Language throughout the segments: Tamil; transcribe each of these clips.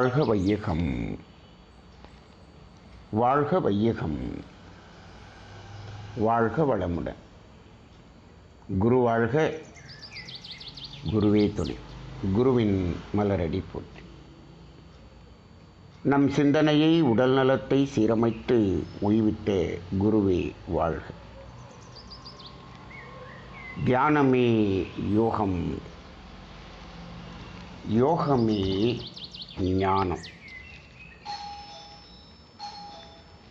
வாழ்க வையகம், வாழ்க வையகம், வாழ்க வளமுடன். குரு வாழ்க, குருவே துணை. குருவின் மலரடி போற்றி. நம் சிந்தனையை, உடல் நலத்தை சீரமைத்து ஓய்விட்ட குருவே வாழ்க. தியானமே யோகம், யோகமே ஞானம்.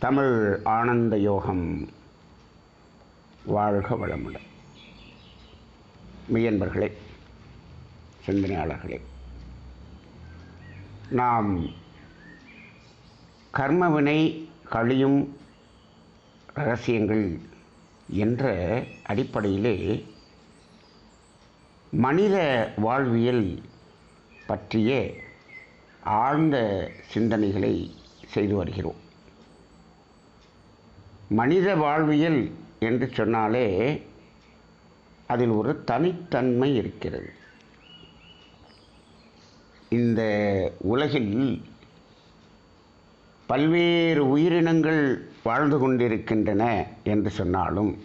தமிழ் ஆனந்த யோகம். வாழ்க வளமுடன். மெய்யன்பர்களே, சிந்தனையாளர்களே, நாம் கர்மவினை கழியும் இரகசியங்கள் என்ற அடிப்படையிலே மனித வாழ்வியல் பற்றிய ஆழ்ந்த சிந்தனைகளை செய்து வருகிறோம். மனித வாழ்வியல் என்று சொன்னாலே அதில் ஒரு தனித்தன்மை இருக்கிறது. இந்த உலகில் பல்வேறு உயிரினங்கள் வாழ்ந்து கொண்டிருக்கின்றன என்று சொன்னாலும்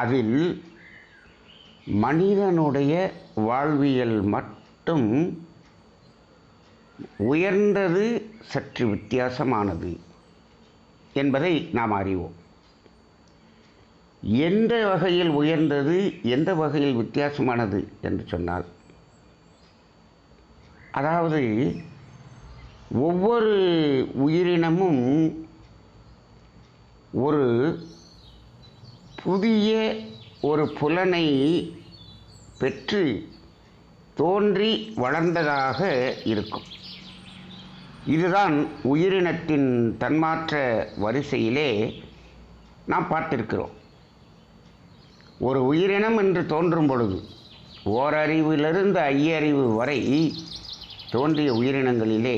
அதில் மனிதனுடைய வாழ்வியல் மட்டும் உயர்ந்தது, சற்று வித்தியாசமானது என்பதை நாம் அறிவோம். எந்த வகையில் உயர்ந்தது, எந்த வகையில் வித்தியாசமானது என்று சொன்னால், அதாவது ஒவ்வொரு உயிரினமும் ஒரு புதிய ஒரு புலனை பெற்று தோன்றி வளர்ந்ததாக இருக்கும். இதுதான் உயிரினத்தின் தன்மாற்ற வரிசையிலே நாம் பார்த்திருக்கிறோம். ஒரு உயிரினம் என்று தோன்றும் பொழுது ஓரறிவிலிருந்து ஐயறிவு வரை தோன்றிய உயிரினங்களிலே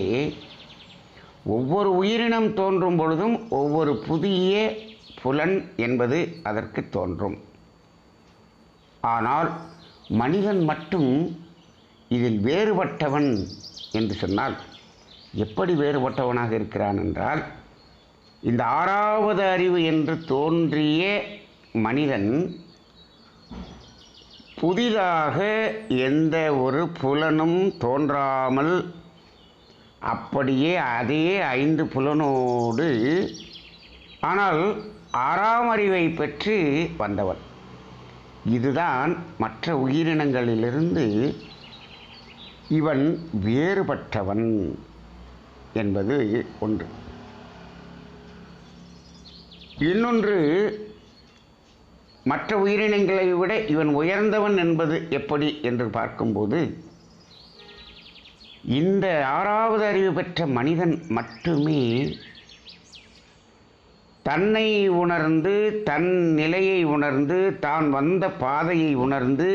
ஒவ்வொரு உயிரினம் தோன்றும் பொழுதும் ஒவ்வொரு புதிய புலன் என்பது அதற்கு தோன்றும். ஆனால் மனிதன் மட்டும் இதில் வேறுபட்டவன் என்று சொன்னால் எப்படி வேறுபட்டவனாக இருக்கிறான் என்றால், இந்த ஆறாவது அறிவு என்று தோன்றிய மனிதன் புதிதாக எந்த ஒரு புலனும் தோன்றாமல் அப்படியே அதே 5 புலனோடு ஆனால் 6ஆம் அறிவை பெற்று வந்தவன். இதுதான் மற்ற உயிரினங்களிலிருந்து இவன் வேறுபட்டவன் என்பது ஒன்று. இன்னொன்று, மற்ற உயிரினங்களை விட இவன் உயர்ந்தவன் என்பது எப்படி என்று பார்க்கும்போது, இந்த 6ஆவது அறிவு பெற்ற மனிதன் மட்டுமே தன்னை உணர்ந்து, தன் நிலையை உணர்ந்து, தான் வந்த பாதையை உணர்ந்து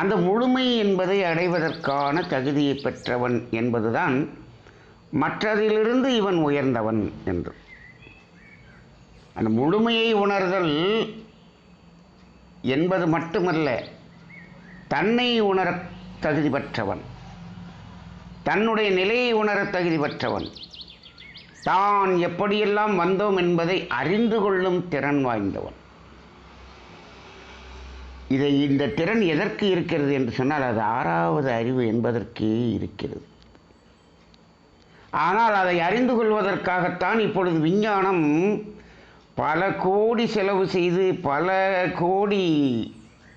அந்த முழுமை என்பதை அடைவதற்கான தகுதியை பெற்றவன் என்பதுதான் மற்றதிலிருந்து இவன் உயர்ந்தவன் என்று. அந்த முழுமையை உணர்தல் என்பது மட்டுமல்ல, தன்னை உணர தகுதி பெற்றவன், தன்னுடைய நிலையை உணர தகுதி பெற்றவன், தான் எப்படியெல்லாம் வந்தோம் என்பதை அறிந்து கொள்ளும் திறன் வாய்ந்தவன். இந்த திறன் எதற்கு இருக்கிறது என்று சொன்னால், அது 6ஆவது அறிவு என்பதற்கே இருக்கிறது. ஆனால் அதை அறிந்து கொள்வதற்காகத்தான் இப்பொழுது விஞ்ஞானம் பல கோடி செலவு செய்து பல கோடி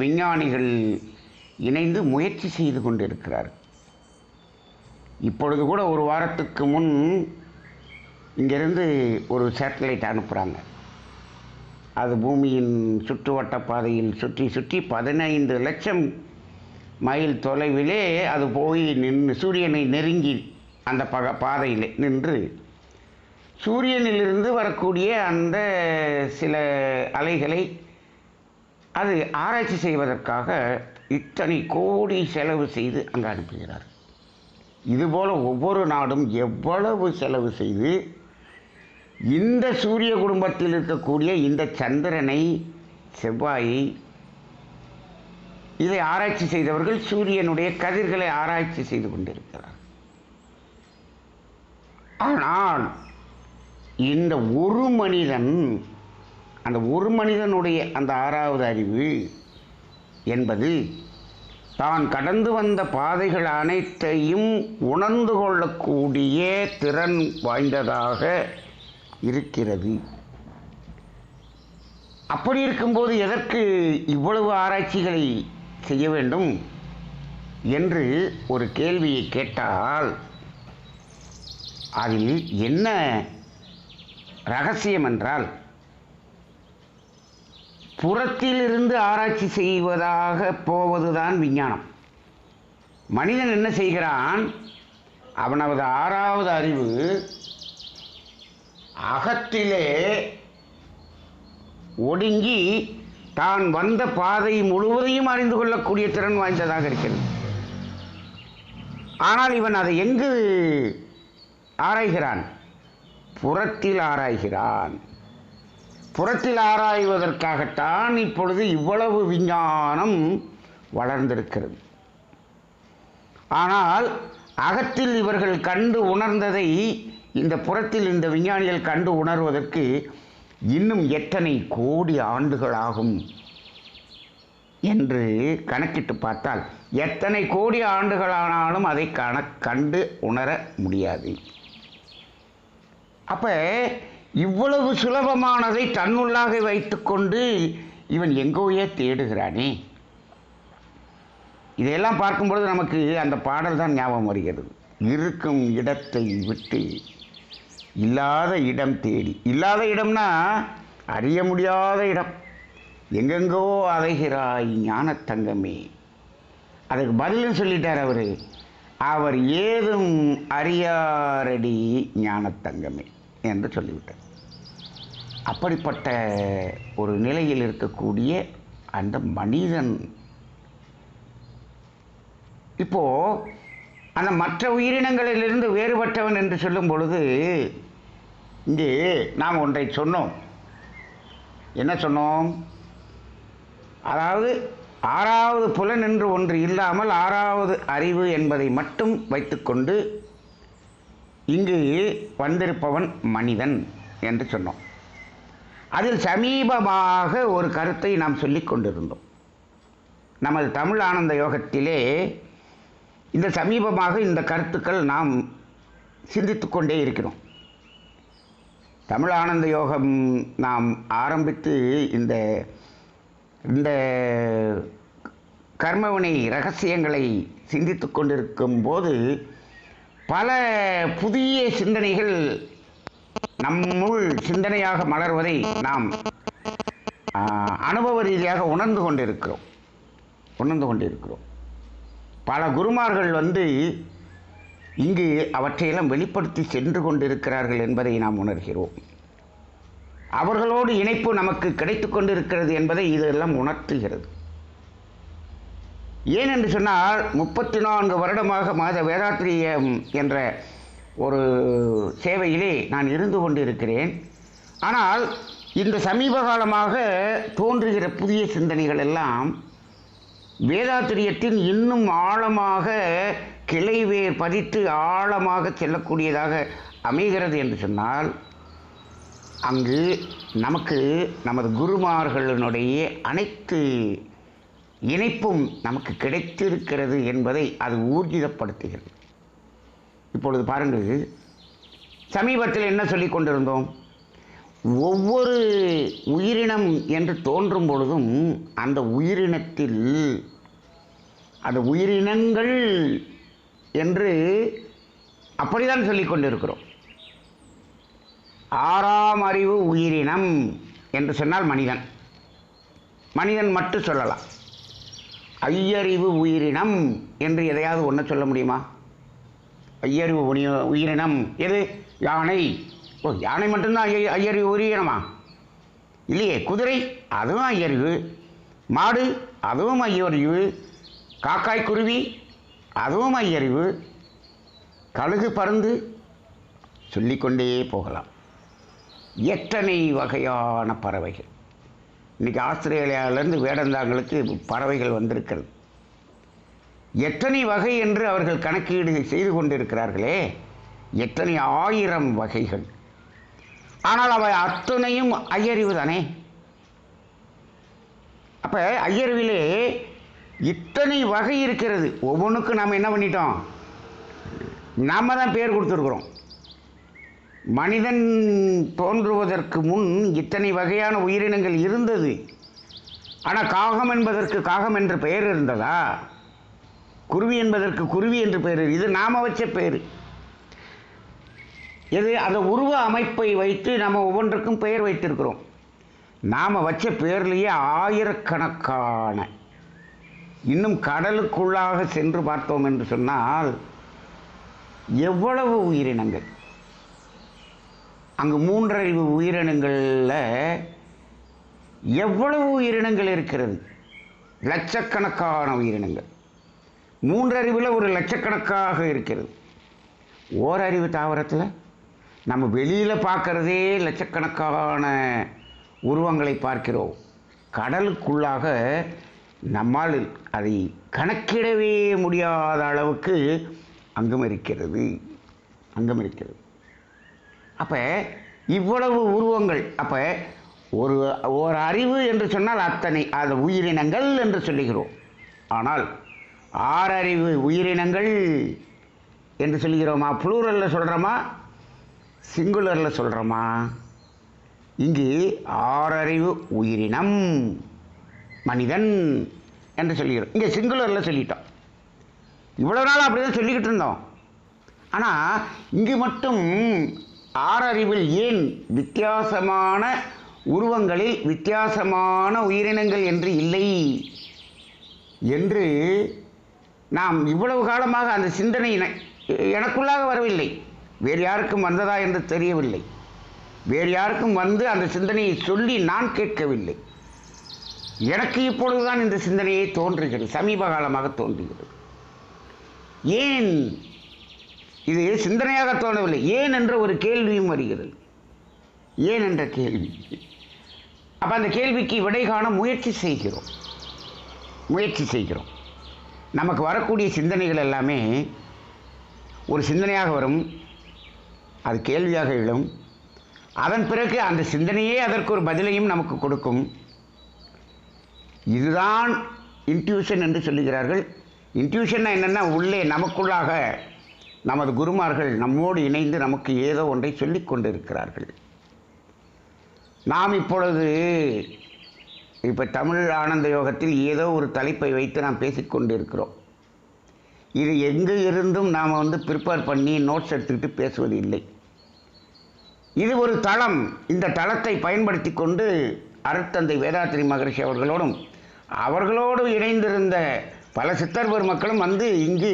விஞ்ஞானிகள் இணைந்து முயற்சி செய்து கொண்டிருக்கிறார். இப்பொழுது கூட ஒரு வாரத்துக்கு முன் இங்கிருந்து ஒரு சேட்டலைட் அனுப்புகிறாங்க. அது பூமியின் சுற்றுவட்ட பாதையில் சுற்றி சுற்றி 15 லட்சம் மைல் தொலைவிலே அது போய் நின்று சூரியனை நெருங்கி அந்த பாதையில் நின்று சூரியனிலிருந்து வரக்கூடிய அந்த சில அலைகளை அது ஆராய்ச்சி செய்வதற்காக இத்தனை கோடி செலவு செய்து அங்கே அனுப்புகிறார். இதுபோல் ஒவ்வொரு நாடும் எவ்வளவு செலவு செய்து இந்த சூரிய குடும்பத்தில் இருக்கக்கூடிய இந்த சந்திரனை, செவ்வாயை, இதை ஆராய்ச்சி செய்தவர்கள் சூரியனுடைய கதிர்களை ஆராய்ச்சி செய்து கொண்டிருக்கிறார். ஆனால் இந்த ஒரு மனிதன், அந்த ஒரு மனிதனுடைய அந்த ஆறாவது அறிவு என்பது தான் கடந்து வந்த பாதைகள் அனைத்தையும் உணர்ந்து கொள்ளக்கூடிய திறன் வாய்ந்ததாக இருக்கிறது. அப்படி இருக்கும்போது எதற்கு இவ்வளவு ஆராய்ச்சிகளை செய்ய வேண்டும் என்று ஒரு கேள்வியை கேட்டால் அதில் என்ன ரகசியம் என்றால், புறத்திலிருந்து ஆராய்ச்சி செய்வதாக போவதுதான் விஞ்ஞானம். மனிதன் என்ன செய்கிறான்? அவனது ஆறாவது அறிவு அகத்திலே ஒடுங்கி தான் வந்த பாதை முழுவதையும் அறிந்து கொள்ளக்கூடிய திறன் வாய்ந்ததாக இருக்கிறது. ஆனால் இவன் அதை எங்கு ஆராய்கிறான்? புறத்தில் ஆராய்கிறான். புறத்தில் ஆராய்வதற்காகத்தான் இப்பொழுது இவ்வளவு விஞ்ஞானம் வளர்ந்திருக்கிறது. ஆனால் அகத்தில் இவர்கள் கண்டு உணர்ந்ததை இந்த புறத்தில் இந்த விஞ்ஞானிகள் கண்டு உணர்வதற்கு இன்னும் எத்தனை கோடி ஆண்டுகள் ஆகும் என்று கணக்கிட்டு பார்த்தால் எத்தனை கோடி ஆண்டுகளானாலும் அதை கண்டு உணர முடியாது. அப்போ இவ்வளவு சுலபமானதை தன்னுள்ளாக வைத்துக்கொண்டு இவன் எங்கோயே தேடுகிறானே. இதையெல்லாம் பார்க்கும்பொழுது நமக்கு அந்த பாடல் தான் ஞாபகம் வருகிறது. இருக்கும் இடத்தை விட்டு இல்லாத இடம் தேடி. இல்லாத இடம்னா அறிய முடியாத இடம். எங்கெங்கோ அலைகிறாய் ஞானத்தங்கமே. அதுக்கு பதிலும் சொல்லிட்டார் அவர். அவர் ஏதும் அறியாரடி ஞானத்தங்கமே என்று சொல்லிவிட்டார். அப்படிப்பட்ட ஒரு நிலையில் இருக்கக்கூடிய அந்த மனிதன் இப்போ அந்த மற்ற உயிரினங்களிலிருந்து வேறுபட்டவன் என்று சொல்லும் பொழுது இங்கே நாம் ஒன்றை சொன்னோம். என்ன சொன்னோம்? அதாவது ஆறாவது புலன் என்று ஒன்று இல்லாமல் ஆறாவது அறிவு என்பதை மட்டும் வைத்துக்கொண்டு இங்கு வந்திருப்பவன் மனிதன் என்று சொன்னோம். அதில் சமீபமாக ஒரு கருத்தை நாம் சொல்லிக் கொண்டிருந்தோம். நமது தமிழ் ஆனந்த யோகத்திலே இந்த சமீபமாக இந்த கருத்துக்கள் நாம் சிந்தித்து கொண்டே இருக்கிறோம். தமிழ் ஆனந்த யோகம் நாம் ஆரம்பித்து இந்த இந்த கர்மவினை ரகசியங்களை சிந்தித்து கொண்டிருக்கும் போது பல புதிய சிந்தனைகள் நம்முள் சிந்தனையாக மலர்வதை நாம் அனுபவ ரீதியாக உணர்ந்து கொண்டிருக்கிறோம். பல குருமார்கள் இங்கு அவற்றையெல்லாம் வெளிப்படுத்தி சென்று கொண்டிருக்கிறார்கள் என்பதை நாம் உணர்கிறோம். அவர்களோடு இணைப்பு நமக்கு கிடைத்து கொண்டிருக்கிறது என்பதை இதெல்லாம் உணர்த்துகிறது. ஏனென்று சொன்னால் 34 வருடமாக மாத வேதாத்திரியம் என்ற ஒரு சேவையிலே நான் இருந்து கொண்டிருக்கிறேன். ஆனால் இந்த சமீப காலமாக தோன்றுகிற புதிய சிந்தனைகள் எல்லாம் வேதாத்திரியத்தின் இன்னும் ஆழமாக கிளைவேர் பதித்து ஆழமாக செல்லக்கூடியதாக அமைகிறது என்று சொன்னால் அங்கு நமக்கு நமது குருமார்களினுடைய அனைத்து இணைப்பும் நமக்கு கிடைத்திருக்கிறது என்பதை அது ஊர்ஜிதப்படுத்துகிறது. இப்பொழுது பாருங்கள், சமீபத்தில் என்ன சொல்லி கொண்டிருந்தோம்? ஒவ்வொரு உயிரினம் என்று தோன்றும் பொழுதும் அந்த உயிரினத்தில் அந்த உயிரினங்கள் என்று அப்படிதான் சொல்லிக் கொண்டிருக்கிறோம். ஆறாம் அறிவு உயிரினம் என்று சொன்னால் மனிதன் மட்டும் சொல்லலாம். ஐயறிவு உயிரினம் என்று எதையாவது ஒன்று சொல்ல முடியுமா? ஐயறிவு உயிரினம் எது? யானை. யானை மட்டும்தான் ஐயறிவு உயிரினமா? இல்லையே. குதிரை அதுவும் ஐயறிவு, மாடு அதுவும் ஐயறிவு, காக்காய் குருவி அதுவும் ஐயறிவு, கழுகு பருந்து சொல்லிக்கொண்டே போகலாம். எத்தனை வகையான பறவைகள்! இன்றைக்கி ஆஸ்திரேலியாவிலேருந்து வேடந்தாங்களுக்கு பறவைகள் வந்திருக்கிறது. எத்தனை வகை என்று அவர்கள் கணக்கீடு செய்து கொண்டிருக்கிறார்களே. எத்தனை ஆயிரம் வகைகள். ஆனால் அவை அத்தனையும் ஐயறிவு தானே. அப்போ ஐயறிவிலே இத்தனை வகை இருக்கிறது. ஒவ்வொன்றுக்கும் நாம் என்ன பண்ணிட்டோம்? நாம் தான் பேர் கொடுத்துருக்குறோம். மனிதன் தோன்றுவதற்கு முன் இத்தனை வகையான உயிரினங்கள் இருந்தது. ஆனால் காகம் என்பதற்கு காகம் என்ற பெயர் இருந்ததா? குருவி என்பதற்கு குருவி என்று பெயர். இது நாம் வச்ச பேர். எது? அந்த உருவ அமைப்பை வைத்து நாம் ஒவ்வொன்றுக்கும் பெயர் வைத்திருக்கிறோம். நாம் வச்ச பேர்லேயே ஆயிரக்கணக்கான. இன்னும் கடலுக்குள்ளாக சென்று பார்த்தோம் என்று சொன்னால் எவ்வளவு உயிரினங்கள். அங்கு மூன்றறிவு உயிரினங்களில் எவ்வளவு உயிரினங்கள் இருக்கிறது? லட்சக்கணக்கான உயிரினங்கள். மூன்றறிவில் ஒரு லட்சக்கணக்காக இருக்கிறது. ஓரறிவு தாவரத்தில் நம்ம வெளியில் பார்க்குறதே லட்சக்கணக்கான உருவங்களை பார்க்கிறோம். கடலுக்குள்ளாக நம்மால் அதை கணக்கிடவே முடியாத அளவுக்கு அங்கும் இருக்கிறது. அப்போ இவ்வளவு உருவங்கள். அப்போ ஒரு அறிவு என்று சொன்னால் அத்தனை அது உயிரினங்கள் என்று சொல்லுகிறோம். ஆனால் ஆறறிவு உயிரினங்கள் என்று சொல்லுகிறோமா? ப்ளூரலில் சொல்கிறோமா, சிங்குலரில் சொல்கிறோமா? இங்கு ஆறறிவு உயிரினம் மனிதன் என்று சொல்லுகிறோம். இங்கே சிங்குலரில் சொல்லிட்டோம். இவ்வளோ நாள் அப்படி தான் சொல்லிக்கிட்டு இருந்தோம். ஆனால் இங்கு மட்டும் ஆறறிவில் ஏன் வித்தியாசமான உருவங்களில் வித்தியாசமான உயிரினங்கள் என்று இல்லை என்று நாம் இவ்வளவு காலமாக அந்த சிந்தனை எனக்குள்ளாக வரவில்லை. வேறு யாருக்கும் வந்ததா என்று தெரியவில்லை. வேறு யாருக்கும் வந்து அந்த சிந்தனையை சொல்லி நான் கேட்கவில்லை. எனக்கு இப்பொழுதுதான் இந்த சிந்தனையை தோன்றுகிறது. சமீப காலமாக தோன்றுகிறது. ஏன் இது சிந்தனையாக தோணவில்லை? ஏன் என்ற ஒரு கேள்வியும் வருகிறது. ஏன் என்ற கேள்வி. அப்போ அந்த கேள்விக்கு விடை காண முயற்சி செய்கிறோம். நமக்கு வரக்கூடிய சிந்தனைகள் எல்லாமே ஒரு சிந்தனையாக வரும். அது கேள்வியாக எழும். அதன் பிறகு அந்த சிந்தனையே அதற்கு ஒரு பதிலையும் நமக்கு கொடுக்கும். இதுதான் இன்ட்யூஷன் என்று சொல்லுகிறார்கள். இன்ட்யூஷன்னா என்னென்னா, உள்ளே நமக்குள்ளாக நமது குருமார்கள் நம்மோடு இணைந்து நமக்கு ஏதோ ஒன்றை சொல்லிக் கொண்டு இருக்கிறார்கள். நாம் இப்பொழுது தமிழ் ஆனந்த யோகத்தில் ஏதோ ஒரு தலைப்பை வைத்து நாம் பேசிக்கொண்டு இருக்கிறோம். இது எங்கே இருந்தும் நாம் ப்ரிப்பேர் பண்ணி நோட்ஸ் எடுத்துக்கிட்டு பேசுவது இல்லை. இது ஒரு தளம். இந்த தளத்தை பயன்படுத்தி கொண்டு அருட்தந்தை வேதாத்ரி மகரிஷி அவர்களோடு இணைந்திருந்த பல சித்தர் பெருமக்களும் இங்கு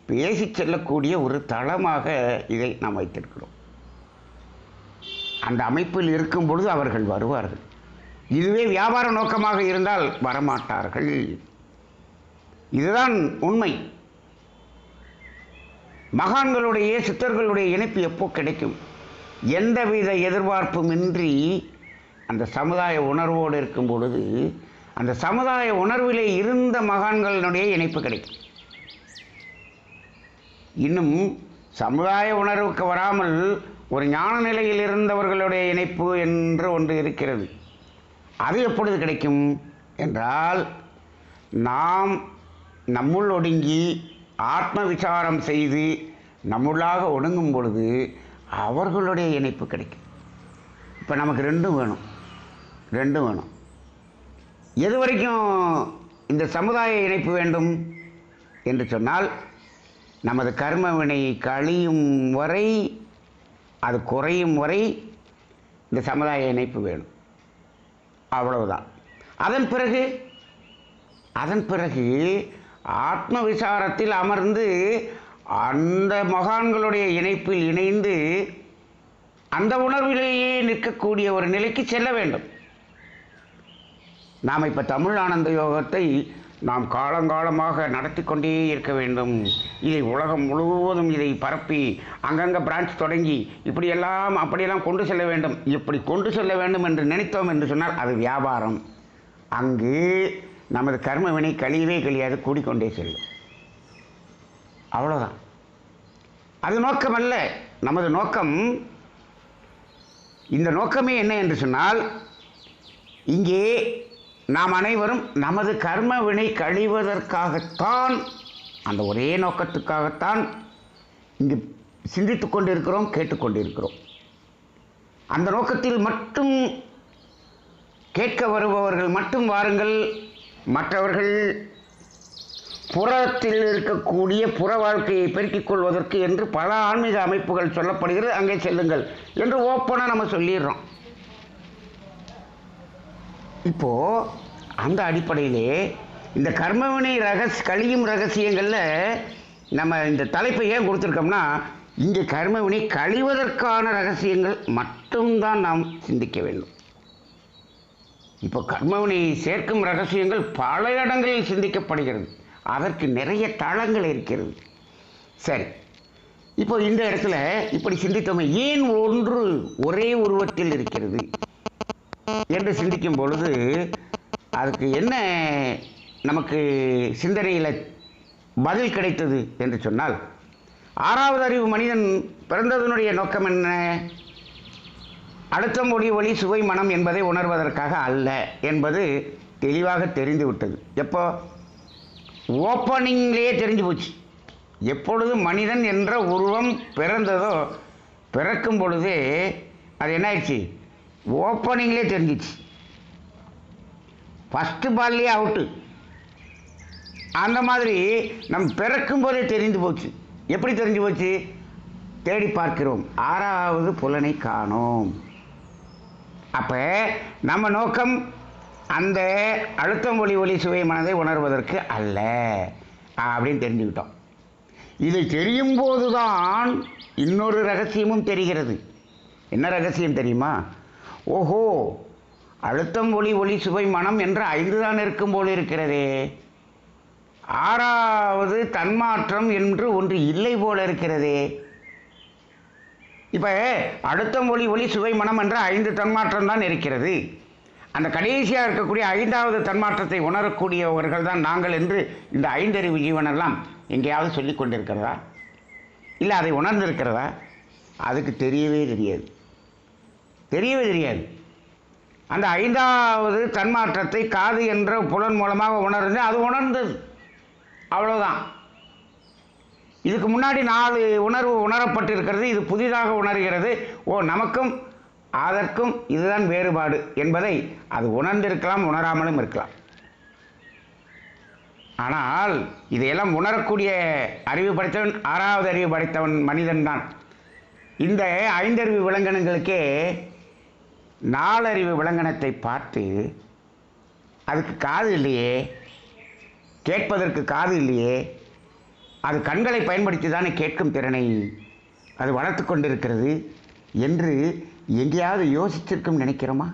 பேசி செல்லக்கூடிய ஒரு தளமாக இதை நாம் வைத்திருக்கிறோம். அந்த அமைப்பில் இருக்கும் பொழுது அவர்கள் வருவார்கள். இதுவே வியாபார நோக்கமாக இருந்தால் வரமாட்டார்கள். இதுதான் உண்மை. மகான்களுடைய சித்தர்களுடைய இணைப்பு எப்போ கிடைக்கும்? எந்தவித எதிர்பார்ப்புமின்றி அந்த சமுதாய உணர்வோடு இருக்கும் பொழுது அந்த சமுதாய உணர்விலே இருந்த மகான்களுடைய இணைப்பு கிடைக்கும். இன்னும் சமுதாய உணர்வுக்கு வராமல் ஒரு ஞான நிலையில் இருந்தவர்களுடைய இணைப்பு என்று ஒன்று இருக்கிறது. அது எப்பொழுது கிடைக்கும் என்றால், நாம் நம்முள் ஒடுங்கி ஆத்ம விசாரம் செய்து நம்முள்ளாக ஒடுங்கும் பொழுது அவர்களுடைய இணைப்பு கிடைக்கும். இப்போ நமக்கு ரெண்டும் வேணும். எது வரைக்கும் இந்த சமுதாய இணைப்பு வேண்டும் என்று சொன்னால், நமது கர்ம வினை கழியும் வரை, அது குறையும் வரை இந்த சமுதாய இணைப்பு வேணும். அவ்வளவுதான். அதன் பிறகு ஆத்ம விசாரத்தில் அமர்ந்து அந்த மகான்களுடைய இணைப்பில் இணைந்து அந்த உணர்விலேயே நிற்கக்கூடிய ஒரு நிலைக்கு செல்ல வேண்டும். நாம் இப்போ தமிழ் ஆனந்த யோகத்தை நாம் காலங்காலமாக நடத்தி கொண்டே இருக்க வேண்டும். இதை உலகம் முழுவதும் இதை பரப்பி அங்கங்கே பிரான்ச் தொடங்கி அப்படியெல்லாம் கொண்டு செல்ல வேண்டும். இப்படி கொண்டு செல்ல வேண்டும் என்று நினைத்தோம் என்று சொன்னால் அது வியாபாரம். அங்கு நமது கர்ம வினை கழியவே கழியாது, கூடிக்கொண்டே செல்லும். அவ்வளோதான். அது நோக்கம் அல்ல. நமது நோக்கம், இந்த நோக்கமே என்ன என்று சொன்னால், இங்கே நாம் அனைவரும் நமது கர்ம வினை கழிவதற்காகத்தான், அந்த ஒரே நோக்கத்துக்காகத்தான் இங்கு சிந்தித்து கொண்டிருக்கிறோம், கேட்டுக்கொண்டிருக்கிறோம். அந்த நோக்கத்தில் மட்டும் கேட்க வருபவர்கள் மட்டும் வாருங்கள். மற்றவர்கள் புறத்தில் இருக்கக்கூடிய புற வாழ்க்கையை பெருக்கிக் கொள்வதற்கு என்று பல ஆன்மீக அமைப்புகள் சொல்லப்படுகிறது, அங்கே செல்லுங்கள் என்று ஓப்பனாக நம்ம சொல்லிடுறோம். இப்போது அந்த அடிப்படையிலே இந்த கர்மவினை கழியும் ரகசியங்களில் நம்ம இந்த தலைப்பை ஏன் கொடுத்துருக்கோம்னா, இங்கே கர்மவினை கழிவதற்கான ரகசியங்கள் மட்டும்தான் நாம் சிந்திக்க வேண்டும். இப்போ கர்மவினை சேர்க்கும் ரகசியங்கள் பல இடங்களில் சிந்திக்கப்படுகிறது, அதற்கு நிறைய தளங்கள் இருக்கிறது. சரி, இப்போ இந்த இடத்துல இப்படி சிந்தித்தோமே, ஏன் ஒன்று ஒரே உருவத்தில் இருக்கிறது என்று சிந்திக்கும் பொழுது அதுக்கு என்ன நமக்கு சிந்தனையில் பதில் கிடைத்தது என்று சொன்னால், ஆறாவது அறிவு மனிதன் பிறந்ததனுடைய நோக்கம் என்ன? அழுத்தம், ஒளி, ஒளி, சுவை, மனம் என்பதை உணர்வதற்காக அல்ல என்பது தெளிவாக தெரிந்து விட்டது. எப்போ? ஓப்பனிங்லேயே தெரிஞ்சு போச்சு. எப்பொழுது மனிதன் என்ற உருவம் பிறந்ததோ, பிறக்கும் பொழுதே அது என்ன ஆயிடுச்சு? ஓப்பனிங்லேயே தெரிஞ்சிச்சு. ஃபஸ்ட்டு பால்லேயே அவுட்டு. அந்த மாதிரி நம் பிறக்கும் போதே தெரிந்து போச்சு. எப்படி தெரிஞ்சு போச்சு? தேடி பார்க்கிறோம், ஆறாவது புலனை காணோம். அப்போ நம்ம நோக்கம் அந்த அழுத்தம், ஒளி, ஒளி, சுவை, மனதை உணர்வதற்கு அல்ல அப்படின்னு தெரிஞ்சுக்கிட்டோம். இதை தெரியும் போதுதான் இன்னொரு ரகசியமும் தெரிகிறது. என்ன ரகசியம் தெரியுமா? ஓஹோ, அழுத்தம், ஒளி, ஒளி, சுவை, மனம் என்ற 5 தான் இருக்கும் போல இருக்கிறதே, ஆறாவது தன்மாற்றம் என்று ஒன்று இல்லை போல இருக்கிறதே. இப்போ அழுத்தம், ஒளி, ஒளி, சுவை, மனம் என்ற 5 தன்மாற்றம் தான் இருக்கிறது. அந்த கடைசியாக இருக்கக்கூடிய 5வது தன்மாற்றத்தை உணரக்கூடியவர்கள் தான் நாங்கள் என்று இந்த 5 அறிவு ஜீவனெல்லாம் எங்கேயாவது சொல்லி கொண்டிருக்கிறதா? இல்லை அதை உணர்ந்திருக்கிறதா? அதுக்கு தெரியவே தெரியாது. அந்த 5வது தன்மாற்றத்தை காது என்ற புலன் மூலமாக உணர்ந்து அது உணர்ந்தது, அவ்வளோதான். இதுக்கு முன்னாடி 4 உணர்வு உணரப்பட்டிருக்கிறது, இது புதிதாக உணர்கிறது. ஓ, நமக்கும் அதற்கும் இதுதான் வேறுபாடு என்பதை அது உணர்ந்திருக்கலாம், உணராமலும் இருக்கலாம். ஆனால் இதையெல்லாம் உணரக்கூடிய அறிவு படைத்தவன், 6வது அறிவு படைத்தவன் மனிதன் தான். இந்த 5 அறிவு விலங்கினங்களுக்கே 4 அறிவு விலங்கினத்தை பார்த்து அதுக்கு காது இல்லையே, கேட்பதற்கு காது இல்லையே, அது கண்களை பயன்படுத்தி தானே கேட்கும் திறனை அது வளர்த்து கொண்டிருக்கிறது என்று எங்கேயாவது யோசிச்சிருக்கும் நினைக்கிறோமா?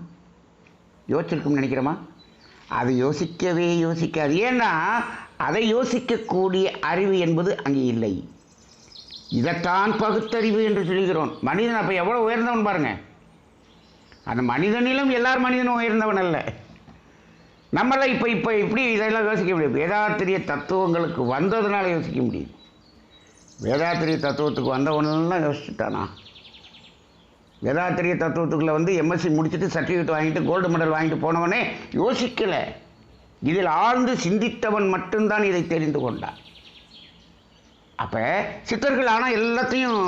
அது யோசிக்கவே யோசிக்காது. ஏன்னா அதை யோசிக்கக்கூடிய அறிவு என்பது அங்கே இல்லை. இதைத்தான் பகுத்தறிவு என்று சொல்கிறோம். மனிதன் அப்போ எவ்வளோ உயர்ந்தவன் பாருங்க. அந்த மனிதனிலும் எல்லார் மனிதனும் உயர்ந்தவன் அல்ல. நம்மளாம் இப்போ இப்படி இதெல்லாம் யோசிக்க முடியும். வேதாத்திரிய தத்துவங்களுக்கு வந்ததுனால யோசிக்க முடியும். வேதாத்திரிய தத்துவத்துக்கு வந்தவனெல்லாம் யோசிச்சுட்டானா? வேதாத்திரிய தத்துவத்துக்குள்ளே வந்து எம்எஸ்சி முடிச்சுட்டு சர்டிஃபிகேட் வாங்கிட்டு கோல்டு மெடல் வாங்கிட்டு போனவனே யோசிக்கலை. இதில் ஆழ்ந்து சிந்தித்தவன் மட்டும்தான் இதை தெரிந்து கொண்டான். அப்போ சித்தர்கள் ஆனால் எல்லாத்தையும்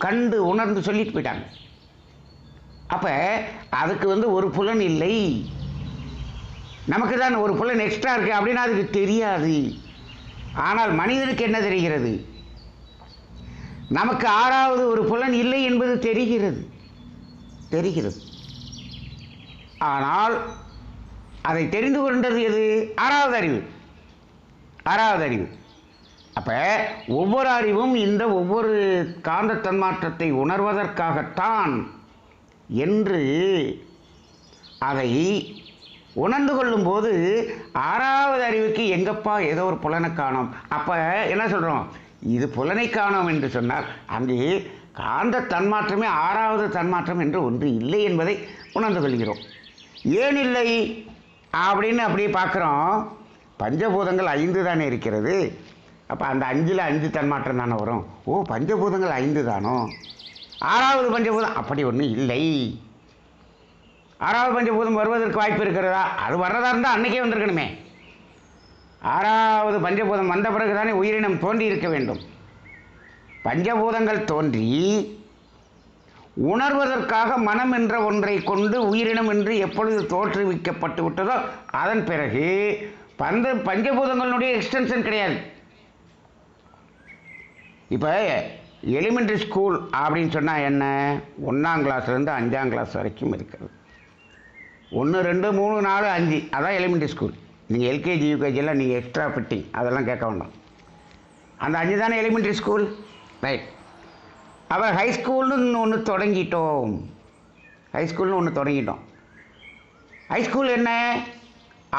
கண்டு உணர்ந்து சொல்லிட்டு போயிட்டாங்க. அப்போ அதுக்கு வந்து ஒரு புலன் இல்லை, நமக்கு தான் ஒரு புலன் எக்ஸ்ட்ரா இருக்குது அப்படின்னா அதுக்கு தெரியாது. ஆனால் மனிதனுக்கு என்ன தெரிகிறது? நமக்கு 6வது ஒரு புலன் இல்லை என்பது தெரிகிறது. ஆனால் அதை தெரிந்து கொண்டது எது? 6வது அறிவு. அப்போ ஒவ்வொரு அறிவும் இந்த ஒவ்வொரு காந்த தன்மாற்றத்தை உணர்வதற்காகத்தான் என்று அதை உணர்ந்து கொள்ளும்போது 6வது அறிவுக்கு எங்கப்பா ஏதோ ஒரு புலனை காணோம். அப்போ என்ன சொல்கிறோம்? இது புலனை காணோம் என்று சொன்னால் அங்கே காந்த தன்மாற்றமே 6வது தன்மாற்றம் என்று ஒன்று இல்லை என்பதை உணர்ந்து கொள்கிறோம். ஏன் இல்லை அப்படின்னு அப்படியே பார்க்குறோம். பஞ்சபூதங்கள் 5 தானே இருக்கிறது. அப்போ அந்த 5ல் 5 தன்மாற்றம் தானே வரும். ஓ, பஞ்சபூதங்கள் 5 தானோ? 6வது பஞ்சபூதம் அப்படி ஒன்றும் இல்லை. 6வது பஞ்சபூதம் வருவதற்கு வாய்ப்பு இருக்கிறதா? அது வர்றதா இருந்தால் அன்னைக்கே வந்திருக்கணுமே. 6வது பஞ்சபூதம் வந்த பிறகு தானே உயிரினம் தோன்றி இருக்க வேண்டும். பஞ்சபூதங்கள் தோன்றி உணர்வதற்காக மனம் என்ற ஒன்றை கொண்டு உயிரினம் என்று எப்பொழுது தோற்றுவிக்கப்பட்டு விட்டதோ அதன் பிறகு பஞ்சபூதங்களுடைய எக்ஸ்டென்ஷன் கிடையாது. இப்போ எலிமெண்ட்ரி ஸ்கூல் அப்படின்னு சொன்னால் என்ன? 1ஆம் கிளாஸ்லேருந்து 5ஆம் கிளாஸ் வரைக்கும் இருக்கிறது. 1, 2, 3, 4, 5 அதான் எலிமெண்ட்ரி ஸ்கூல். நீங்கள் எல்கேஜி யூகேஜியெல்லாம் நீங்கள் எக்ஸ்ட்ரா ஃபிட்டிங் அதெல்லாம் கேட்க வேண்டாம். அந்த 5 தானே எலிமெண்ட்ரி ஸ்கூல், ரைட். அப்போ ஹைஸ்கூல்னு ஒன்று தொடங்கிட்டோம். ஹைஸ்கூல் என்ன?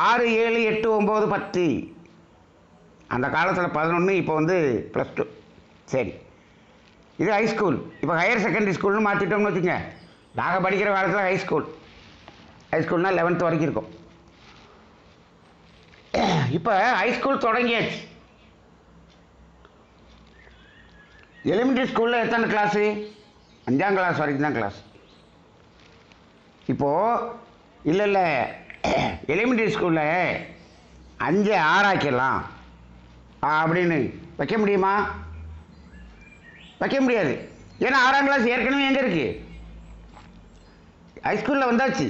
6, 7, 8, 9, 10. அந்த காலத்தில் 11, இப்போ வந்து +2. சரி, இது ஹைஸ்கூல். இப்போ ஹையர் செகண்டரி ஸ்கூல்னு மாற்றிட்டோம்னு வச்சுங்க. நாங்கள் படிக்கிற காலத்தில் ஹைஸ்கூல்னால் 11th வரைக்கும் இருக்கும். இப்போ ஹைஸ்கூல் தொடங்கியாச்சு. எலிமெண்ட்ரி ஸ்கூலில் எத்தனை கிளாஸு? 5ஆம் கிளாஸ் வரைக்கும் தான் கிளாஸ். இப்போது இல்லை எலிமெண்ட்ரி ஸ்கூலில் 5 6 அப்படின்னு வைக்க முடியுமா? வைக்க முடியாது. ஏன்னா 6ஆம் கிளாஸ் ஏற்கனவே எங்கே இருக்குது? ஹைஸ்கூலில் வந்தாச்சு.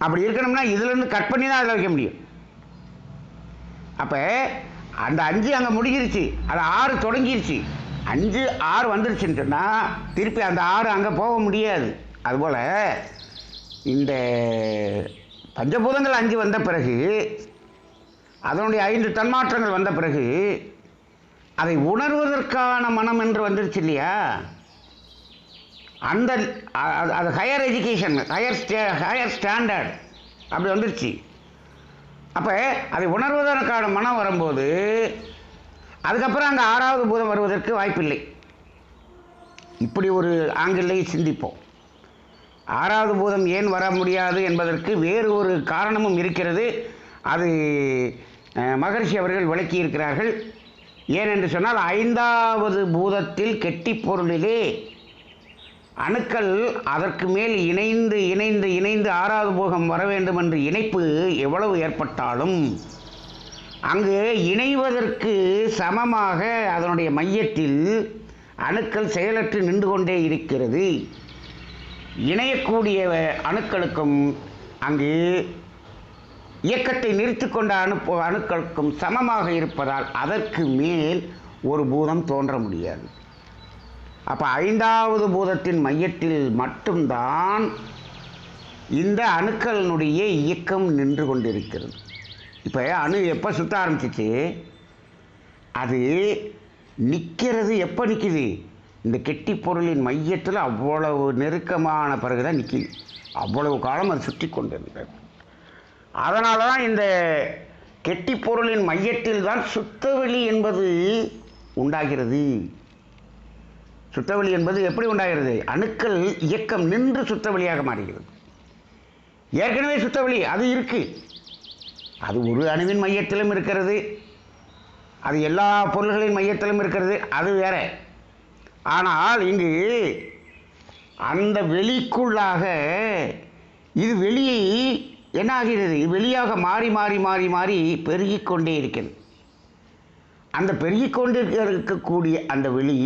அப்படி இருக்கணும்னா இதுலேருந்து கட் பண்ணி தான் அதில் வைக்க முடியும். அப்போ அந்த 5 அங்கே முடிஞ்சிருச்சு, அது 6 தொடங்கிருச்சு. 5, 6 வந்துருச்சுன்னு சொன்னால் திருப்பி அந்த 6 அங்கே போக முடியாது. அதுபோல் இந்த பஞ்சபூதங்கள் 5 வந்த பிறகு, அதனுடைய 5 தன்மாற்றங்கள் வந்த பிறகு, அதை உணர்வதற்கான மனம் என்று வந்துருச்சு இல்லையா? அந்த அது ஹையர் எஜுகேஷன், ஹையர் ஸ்டாண்டர்ட் அப்படி வந்துருச்சு. அப்போ அதை உணர்வதற்கான மனம் வரும்போது அதுக்கப்புறம் அங்கே 6வது பூதம் வருவதற்கு வாய்ப்பில்லை. இப்படி ஒரு ஆங்கிலேயே சிந்திப்போம். 6வது பூதம் ஏன் வர முடியாது என்பதற்கு வேறு ஒரு காரணமும் இருக்கிறது. அது மகரிஷி அவர்கள் விளக்கி இருக்கிறார்கள். ஏனென்று சொன்னால் 5வது பூதத்தில் கெட்டி பொருளிலே அணுக்கள் அதற்கு மேல் இணைந்து இணைந்து இணைந்து 6வது பூதம் வர வேண்டும் என்று இணைப்பு எவ்வளவு ஏற்பட்டாலும் அங்கு இணைவதற்கு சமமாக அதனுடைய மையத்தில் அணுக்கள் செயலற்று நின்று கொண்டே இருக்கிறது. இணையக்கூடிய அணுக்களுக்கும் அங்கு இயக்கத்தை நிறுத்தி கொண்ட அணுக்களுக்கும் சமமாக இருப்பதால் அதற்கு மேல் ஒரு பூதம் தோன்ற முடியாது. அப்போ 5வது பூதத்தின் மையத்தில் மட்டும்தான் இந்த அணுக்களினுடைய இயக்கம் நின்று கொண்டிருக்கிறது. இப்போ அணு எப்போ சுற்ற ஆரம்பிச்சிச்சு? அது நிற்கிறது. எப்போ நிற்கிது? இந்த கெட்டி பொருளின் மையத்தில் அவ்வளவு நெருக்கமான பிறகு தான் நிற்கிது. அவ்வளவு காலம் அது சுற்றி கொண்டிருந்தது. அதனால தான் இந்த கெட்டி பொருளின் மையத்தில் தான் சுத்தவெளி என்பது உண்டாகிறது. சுத்தவெளி என்பது எப்படி உண்டாகிறது? அணுக்கள் இயக்கம் நின்று சுத்தவெளியாக மாறுகிறது. ஏற்கனவே சுத்தவெளி அது இருக்குது. அது ஒரு அணுவின் மையத்திலும் இருக்கிறது, அது எல்லா பொருள்களின் மையத்திலும் இருக்கிறது, அது வேற. ஆனால் இங்கு அந்த வெளிக்குள்ளாக இது வெளியை என்ன ஆகிறது? வெளியாக மாறி மாறி மாறி மாறி பெருகிக்கொண்டே இருக்கிறது. அந்த பெருகிக்கொண்டே இருக்கக்கூடிய அந்த வெளி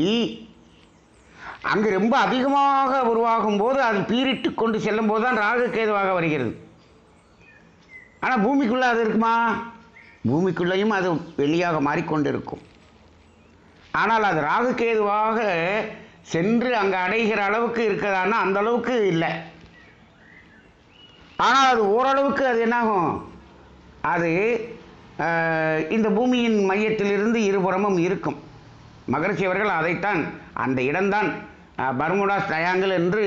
அங்கு ரொம்ப அதிகமாக உருவாகும் போது அது பீரிட்டு கொண்டு செல்லும் போது தான் ராகு கேதுவாக வருகிறது. ஆனால் பூமிக்குள்ளே அது இருக்குமா? பூமிக்குள்ளேயும் அது வெளியாக மாறிக்கொண்டிருக்கும். ஆனால் அது ராகு கேதுவாக சென்று அங்கே அடைகிற அளவுக்கு இருக்கிறதானா அந்த அளவுக்கு இல்லை. ஆனால் அது ஓரளவுக்கு அது என்னாகும்? அது இந்த பூமியின் மையத்திலிருந்து இருபுறமும் இருக்கும். மகரிஷி அவர்கள் அதைத்தான், அந்த இடம்தான் பர்முடா ட்ரையாங்கிள் என்று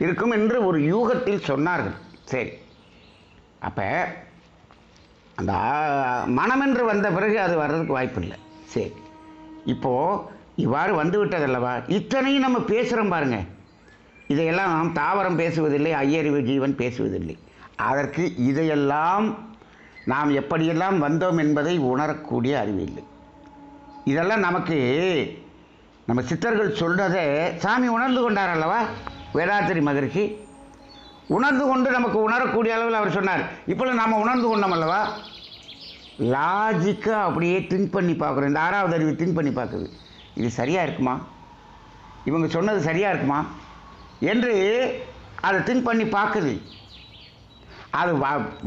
இருக்கும் என்று ஒரு யூகத்தில் சொன்னார்கள். சரி, அப்போ அந்த மனமென்று வந்த பிறகு அது வர்றதுக்கு வாய்ப்பில்லை. சரி, இப்போது இவ்வாறு வந்து விட்டதல்லவா? இத்தனையும் நம்ம பேசுகிறோம் பாருங்க. இதையெல்லாம் தாவரம் பேசுவதில்லை, ஐயறிவு ஜீவன் பேசுவதில்லை. அதற்கு இதையெல்லாம் நாம் எப்படியெல்லாம் வந்தோம் என்பதை உணரக்கூடிய அறிவு இல்லை. இதெல்லாம் நமக்கு நம்ம சித்தர்கள் சொல்கிறத சாமி உணர்ந்து கொண்டார் அல்லவா. வேதாத்திரி மகரிஷி உணர்ந்து கொண்டு நமக்கு உணரக்கூடிய அளவில் அவர் சொன்னார். இப்போ நாம் உணர்ந்து கொண்டோம் அல்லவா. லாஜிக்காக அப்படியே திங்க் பண்ணி பார்க்குறோம். இந்த ஆறாவது அறிவு திங்க் பண்ணி பார்க்குது, இது சரியாக இருக்குமா, இவங்க சொன்னது சரியாக இருக்குமா என்று அதை திங்க் பண்ணி பார்க்குது. அது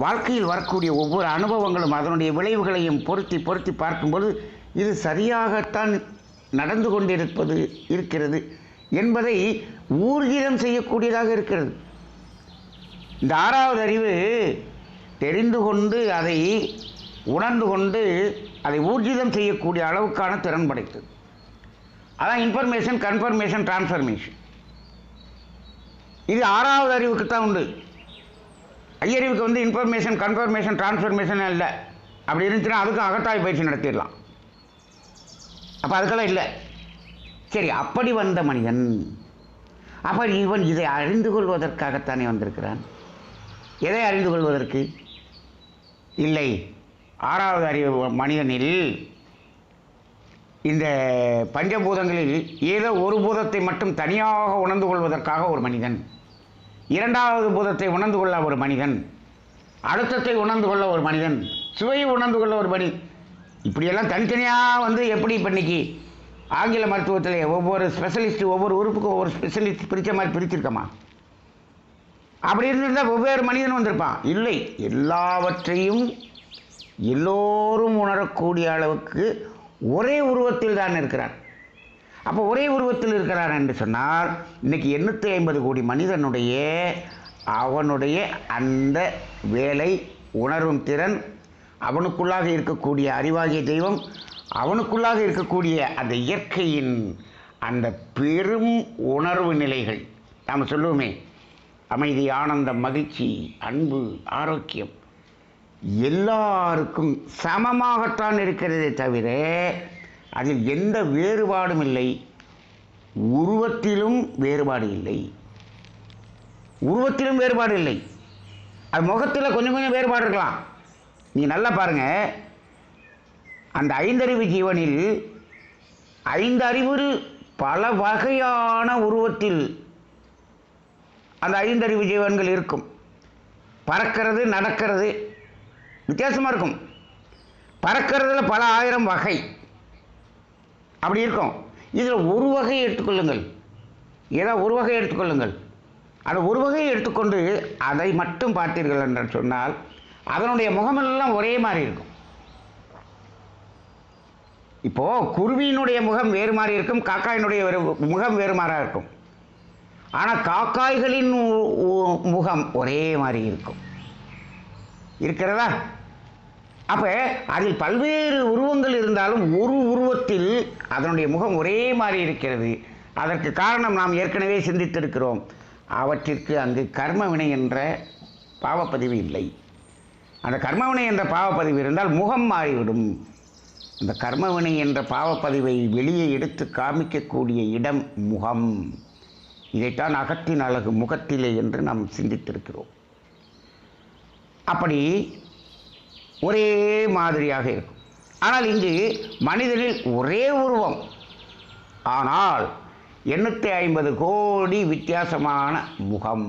வாழ்க்கையில் வரக்கூடிய ஒவ்வொரு அனுபவங்களும் அதனுடைய விளைவுகளையும் பொருத்தி பொருத்தி பார்க்கும்போது இது சரியாகத்தான் நடந்து கொண்டிருப்பது இருக்கிறது என்பதை ஊர்ஜிதம் செய்யக்கூடியதாக இருக்கிறது. இந்த ஆறாவது அறிவு தெரிந்து கொண்டு அதை உணர்ந்து கொண்டு அதை ஊர்ஜிதம் செய்யக்கூடிய அளவுக்கான திறன் படைத்தது. அதான் இன்ஃபர்மேஷன், கன்ஃபர்மேஷன், டிரான்ஸ்ஃபர்மேஷன். இது ஆறாவது அறிவுக்கு தான் உண்டு. ஐயறிவுக்கு வந்து இன்ஃபர்மேஷன், கன்ஃபர்மேஷன், டிரான்ஸ்ஃபர்மேஷன் இல்லை. அப்படி இருந்துச்சுன்னா அதுக்கும் அகத்தாய் பயிற்சி நடத்திடலாம். அப்போ அதுக்கெல்லாம் இல்லை. சரி, அப்படி வந்த மனிதன் அப்போ இவன் இதை அறிந்து கொள்வதற்காகத்தானே வந்திருக்கிறான். எதை அறிந்து கொள்வதற்கு இல்லை. ஆறாவது அறிவு மனிதனில் இந்த பஞ்சபூதங்களில் ஏதோ ஒரு பூதத்தை மட்டும் தனியாக உணர்ந்து கொள்வதற்காக ஒரு மனிதன், இரண்டாவது பூதத்தை உணர்ந்து கொள்ள ஒரு மனிதன், அழுத்தத்தை உணர்ந்து கொள்ள ஒரு மனிதன், சுவையை உணர்ந்து கொள்ள ஒரு மனிதன், இப்படியெல்லாம் தனித்தனியாக வந்து எப்படி இப்போ இன்னைக்கு ஆங்கில மருத்துவத்தில் ஒவ்வொரு ஸ்பெஷலிஸ்ட் ஒவ்வொரு உறுப்புக்கும் ஒவ்வொரு ஸ்பெஷலிஸ்ட் பிரித்த மாதிரி பிரிச்சிருக்கமா? அப்படி இருந்திருந்தால் வெவ்வேறு மனிதன் வந்திருப்பான். இல்லை, எல்லாவற்றையும் எல்லோரும் உணரக்கூடிய அளவுக்கு ஒரே உருவத்தில் தான் இருக்கிறான். அப்போ ஒரே உருவத்தில் இருக்கிறான் என்று சொன்னால் இன்றைக்கி 850 கோடி மனிதனுடைய அவனுடைய அந்த வேலை உணரும் திறன், அவனுக்குள்ளாக இருக்கக்கூடிய அறிவாகிய தெய்வம், அவனுக்குள்ளாக இருக்கக்கூடிய அந்த இயற்கையின் அந்த பெரும் உணர்வு நிலைகள், நாம் சொல்லுவோமே அமைதி, ஆனந்தம், மகிழ்ச்சி, அன்பு, ஆரோக்கியம், எல்லாருக்கும் சமமாகத்தான் இருக்கிறதே தவிர அதில் எந்த வேறுபாடும் இல்லை. உருவத்திலும் வேறுபாடு இல்லை. உருவத்திலும் வேறுபாடு இல்லை. அது முகத்தில் கொஞ்சம் கொஞ்சம் வேறுபாடு இருக்கலாம். நீங்கள் நல்லா பாருங்கள், அந்த ஐந்தறிவு ஜீவனில் 5 அறிவு பல வகையான உருவத்தில் அந்த 5 அறிவு ஜீவன்கள் இருக்கும். பறக்கிறது, நடக்கிறது வித்தியாசமாக இருக்கும். பறக்கிறதுல பல ஆயிரம் வகை அப்படி இருக்கும். இதில் ஒரு வகையை எடுத்துக்கொள்ளுங்கள், ஏதோ ஒரு வகையை எடுத்துக்கொள்ளுங்கள். அந்த ஒரு வகையை எடுத்துக்கொண்டு அதை மட்டும் பார்த்தீர்கள் என்று சொன்னால் அதனுடைய முகமெல்லாம் ஒரே மாதிரி இருக்கும். இப்போது குருவியினுடைய முகம் வேறு மாதிரி இருக்கும், காக்காயினுடைய முகம் வேறு மாதிரியாக இருக்கும். ஆனால் காக்காய்களின் முகம் ஒரே மாதிரி இருக்கும். இருக்கிறதா? அப்போ அதில் பல்வேறு உருவங்கள் இருந்தாலும் ஒரு உருவத்தில் அதனுடைய முகம் ஒரே மாதிரி இருக்கிறது. அதற்கு காரணம் நாம் ஏற்கனவே சிந்தித்திருக்கிறோம். அவற்றிற்கு அங்கு கர்மவினை என்ற பாவப்பதிவு இல்லை. அந்த கர்மவினை என்ற பாவப்பதிவு இருந்தால் முகம் மாறிவிடும். அந்த கர்மவினை என்ற பாவப்பதிவை வெளியே எடுத்து காமிக்கக்கூடிய இடம் முகம். இதைத்தான் அகத்தின் அழகு முகத்திலே என்று நாம் சிந்தித்திருக்கிறோம். அப்படி ஒரே மாதிரியாக இருக்கும். ஆனால் இங்கு மனிதனில் ஒரே உருவம், ஆனால் 850 கோடி வித்தியாசமான முகம்.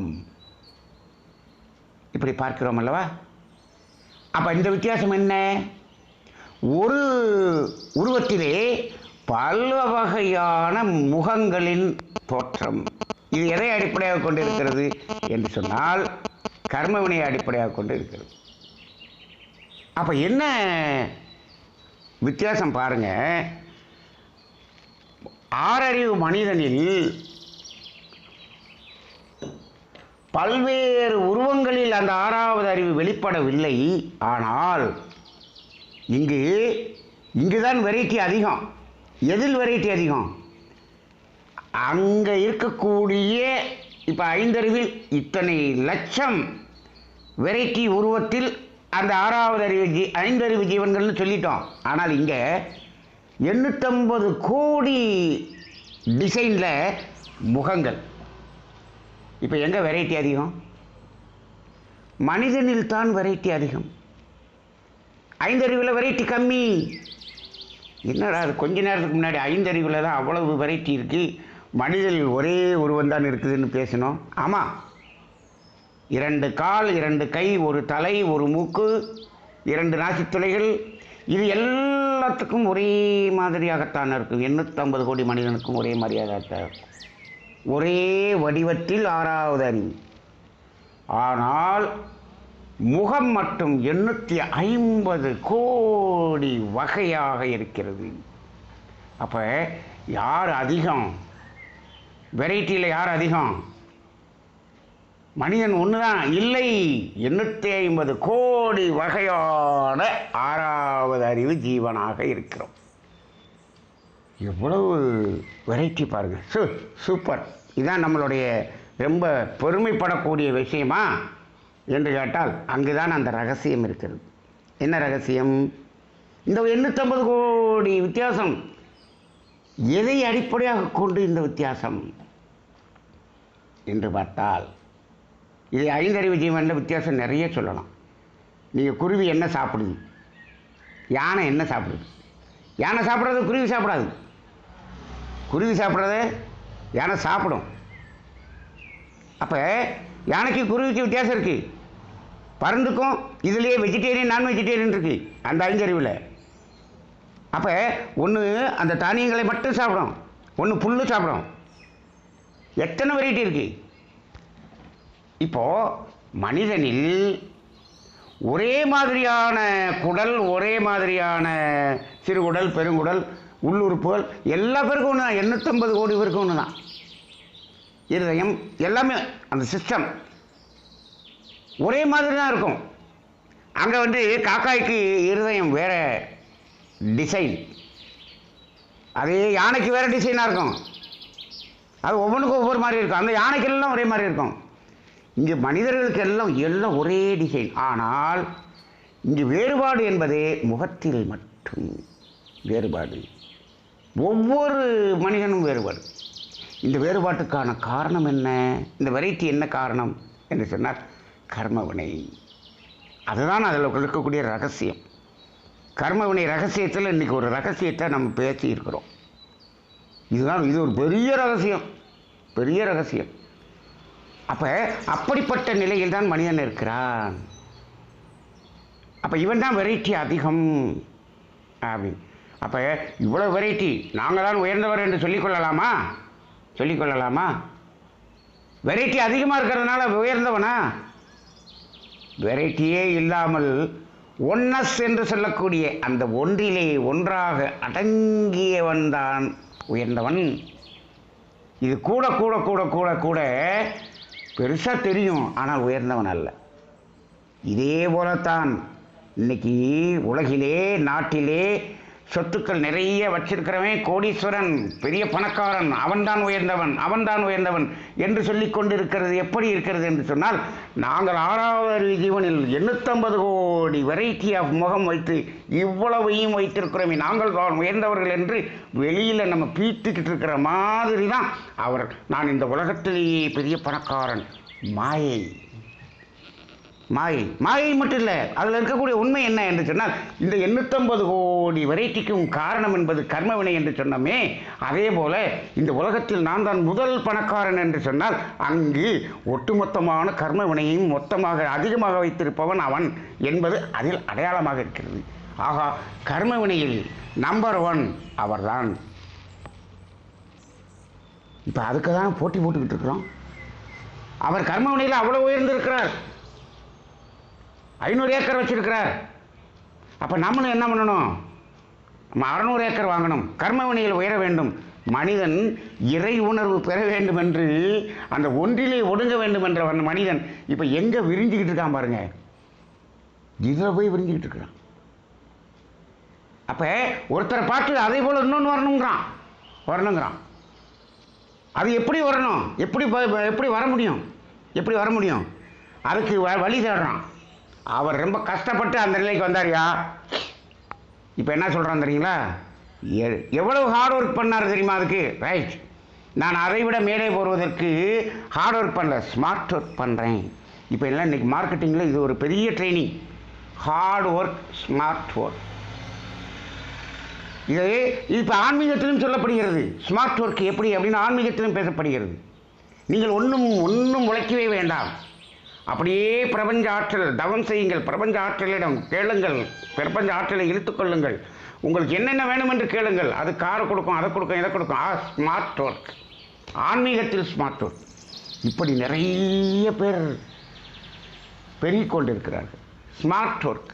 இப்படி பார்க்கிறோம் அல்லவா? அப்போ இந்த வித்தியாசம் என்ன? ஒரு உருவத்திலே பல வகையான முகங்களின் தோற்றம். இது எதை அடிப்படையாக கொண்டு இருக்கிறது என்று சொன்னால் கர்மவினையை அடிப்படையாக கொண்டு இருக்கிறது. அப்போ என்ன வித்தியாசம் பாருங்க. ஆறறிவு மனிதனில் பல்வேறு உருவங்களில் அந்த ஆறாவது அறிவு வெளிப்படவில்லை. ஆனால் இங்குதான் வெரைட்டி அதிகம். எதில் வெரைட்டி அதிகம்? அங்கே இருக்கக்கூடிய இப்போ 5 அறிவில் இத்தனை லட்சம் வெரைட்டி உருவத்தில் அந்த ஆறாவது அறிவு 5 அறிவு ஜீவன்கள்னு சொல்லிட்டோம். ஆனால் இங்கே 850 கோடி டிசைனில் முகங்கள். இப்போ எங்கே வெரைட்டி அதிகம்? மனிதனில் தான் வெரைட்டி அதிகம். 5 அறிவில் வெரைட்டி கம்மி. என்னடா அது கொஞ்ச நேரத்துக்கு முன்னாடி ஐந்தறிவில் தான் அவ்வளவு வெரைட்டி இருக்குது, மனிதனில் ஒரே உருவம் தான் இருக்குதுன்னு பேசணும். ஆமாம், 2 கால், 2 கை, 1 தலை, 1 மூக்கு, 2 நாசித்துளைகள், இது எல்லாத்துக்கும் ஒரே மாதிரியாகத்தான் இருக்கும். 850 கோடி மனிதனுக்கும் ஒரே மாதிரியாகத்தான் இருக்கும். ஒரே வடிவத்தில் 6வது அறிவு. ஆனால் முகம் மட்டும் 850 கோடி வகையாக இருக்கிறது. அப்போ யார் அதிகம்? வெரைட்டியில் யார் அதிகம்? மனிதன் ஒன்று தான் இல்லை, 850 கோடி வகையான 6வது அறிவு ஜீவனாக இருக்கிறோம். எவ்வளவு வெரைட்டி பாருங்கள். சூப்பர். இதுதான் நம்மளுடைய ரொம்ப பெருமைப்படக்கூடிய விஷயமா என்று கேட்டால் அங்கு தான் அந்த ரகசியம் இருக்கிறது. என்ன ரகசியம்? இந்த 850 கோடி வித்தியாசம் எதை அடிப்படையாக கொண்டு இந்த வித்தியாசம் என்று பார்த்தால், இது 5 அறிவு ஜீவனில் வித்தியாசம் நிறைய சொல்லலாம். நீங்கள் குருவி என்ன சாப்பிடுது, யானை என்ன சாப்பிடுது? யானை சாப்பிட்றது குருவி சாப்பிடாது. குருவி சாப்பிட்றத யானை சாப்பிடும். அப்போ யானைக்கு குருவிக்கு வித்தியாசம் இருக்குது. பருந்துக்கும் இதுலேயே வெஜிடேரியன் நான் வெஜிடேரியன் இருக்குது அந்த 5 அறிவில். அப்போ ஒன்று அந்த தானியங்களை மட்டும் சாப்பிடும், ஒன்று புல்லு சாப்பிடும். எத்தனை வெரைட்டி இருக்குது. இப்போது மனிதனில் ஒரே மாதிரியான குடல், ஒரே மாதிரியான சிறுகுடல், பெருங்குடல், உள்ளுறுப்புகள் எல்லா பேருக்கும் ஒன்று தான். 850 கோடி பேருக்கும் ஒன்று தான். இருதயம் எல்லாமே அந்த சிஸ்டம் ஒரே மாதிரி தான் இருக்கும். அங்கே காக்காய்க்கு இருதயம் வேறு டிசைன், அதே யானைக்கு வேறு டிசைனாக இருக்கும். அது ஒவ்வொன்றுக்கும் ஒவ்வொரு மாதிரி இருக்கும். அந்த யானைக்கெல்லாம் ஒரே மாதிரி இருக்கும். இங்கே மனிதர்களுக்கு எல்லாம் ஒரே டிசைன். ஆனால் இங்கு வேறுபாடு என்பது முகத்தில் மட்டும் வேறுபாடு. ஒவ்வொரு மனிதனும் வேறுபாடு. இந்த வேறுபாட்டுக்கான காரணம் என்ன? இந்த வெரைட்டி என்ன காரணம் என்று சொன்னால் கர்மவினை. அதுதான் அதில் இருக்கக்கூடிய ரகசியம். கர்மவினை ரகசியத்தில் இன்றைக்கி ஒரு ரகசியத்தை நம்ம பேசி இருக்கிறோம். இது ஒரு பெரிய ரகசியம், பெரிய ரகசியம். அப்போ அப்படிப்பட்ட நிலையில் தான் மனிதன் இருக்கிறான். அப்போ இவன் தான் வெரைட்டி அதிகம் அப்படின்னு. அப்போ இவ்வளோ வெரைட்டி, நாங்கள் தான் உயர்ந்தவர் என்று சொல்லிக்கொள்ளலாமா? சொல்லிக்கொள்ளலாமா? வெரைட்டி அதிகமாக இருக்கிறதுனால உயர்ந்தவனா? வெரைட்டியே இல்லாமல் ஒன்னஸ் என்று சொல்லக்கூடிய அந்த ஒன்றிலே ஒன்றாக அடங்கியவன் தான் உயர்ந்தவன். இது கூட கூட கூட கூட கூட பெருசாக தெரியும், ஆனால் உயர்ந்தவன் அல்ல. இதே போலத்தான் இன்னைக்கு உலகிலே, நாட்டிலே சொத்துக்கள் நிறைய வச்சிருக்கிறவன் கோடீஸ்வரன், பெரிய பணக்காரன், அவன்தான் உயர்ந்தவன், அவன்தான் உயர்ந்தவன் என்று சொல்லி கொண்டிருக்கிறது. எப்படி இருக்கிறது என்று சொன்னால், நாங்கள் 6வது அறிவு ஜீவனில் 850 கோடி வெரைட்டி ஆஃப் முகம் வைத்து இவ்வளவையும் வைத்திருக்கிறோமே, நாங்கள் தான் உயர்ந்தவர்கள் என்று வெளியில் நம்ம பீத்துக்கிட்டு இருக்கிற மாதிரி தான் அவர். நான் இந்த உலகத்திலேயே பெரிய பணக்காரன். மாயை, மாயை, மாயை மட்டும் இல்லை, அதில் இருக்கக்கூடிய உண்மை என்ன என்று சொன்னால், இந்த 850 கோடி வெரைட்டிக்கும் காரணம் என்பது கர்மவினை என்று சொன்னோமே, அதே போல இந்த உலகத்தில் நான் தான் முதல் பணக்காரன் என்று சொன்னால், அங்கு ஒட்டுமொத்தமான கர்மவினையும் மொத்தமாக அதிகமாக வைத்திருப்பவன் அவன் என்பது அதில் அடையாளமாக இருக்கிறது. ஆகா, கர்மவினையில் நம்பர் 1 அவர்தான். இப்போ அதுக்கு தான் போட்டி போட்டுக்கிட்டு இருக்கிறோம். அவர் கர்மவினையில் அவ்வளோ உயர்ந்திருக்கிறார், 500 ஏக்கர் வச்சிருக்கிறார். அப்போ நம்மளும் என்ன பண்ணணும்? நம்ம 600 ஏக்கர் வாங்கணும், கர்மவினையில் உயர வேண்டும். மனிதன் இறை உணர்வு பெற வேண்டும் என்று, அந்த ஒன்றிலே ஒடுங்க வேண்டும் என்ற மனிதன் இப்போ எங்கே விரிஞ்சிக்கிட்டு இருக்கான் பாருங்க. இதில் போய் விரிஞ்சிக்கிட்டு இருக்கிறான். அப்போ ஒருத்தரை பார்த்து அதே போல் இன்னொன்று வரணுங்கிறான். அது எப்படி வரணும்? எப்படி வர முடியும்? எப்படி வர முடியும்? அதுக்கு வழி தேடுறான். அவர் ரொம்ப கஷ்டப்பட்டு அந்த நிலைக்கு வந்தார்யா. இப்போ என்ன சொல்கிறான் தெரியுங்களா? எவ்வளவு ஹார்ட் ஒர்க் பண்ணார் தெரியுமா? அதுக்கு ரைட், நான் அதை விட மேலே போடுவதற்கு ஹார்ட் ஒர்க் பண்ணல, ஸ்மார்ட் ஒர்க் பண்ணுறேன். இப்போ எல்லாம் இன்றைக்கி மார்க்கெட்டிங்கில் இது ஒரு பெரிய training. Hard work, smart work. இது இப்போ ஆன்மீகத்திலும் சொல்லப்படுகிறது. ஸ்மார்ட் ஒர்க் எப்படி அப்படின்னு ஆன்மீகத்திலும் பேசப்படுகிறது. நீங்கள் ஒன்றும் உழைக்கவே வேண்டாம். அப்படியே பிரபஞ்ச ஆற்றல் தவம் செய்யுங்கள். பிரபஞ்ச ஆற்றலிடம் கேளுங்கள். பிரபஞ்ச ஆற்றலை இழுத்துக்கொள்ளுங்கள். உங்களுக்கு என்னென்ன வேணும் என்று கேளுங்கள். அது காரை கொடுக்கும், அதை கொடுக்கும், இதை கொடுக்கும். ஸ்மார்ட் ஒர்க், ஆன்மீகத்தில் ஸ்மார்ட் ஒர்க். இப்படி நிறைய பேர் பெருகிக் கொண்டிருக்கிறார்கள். Smart work.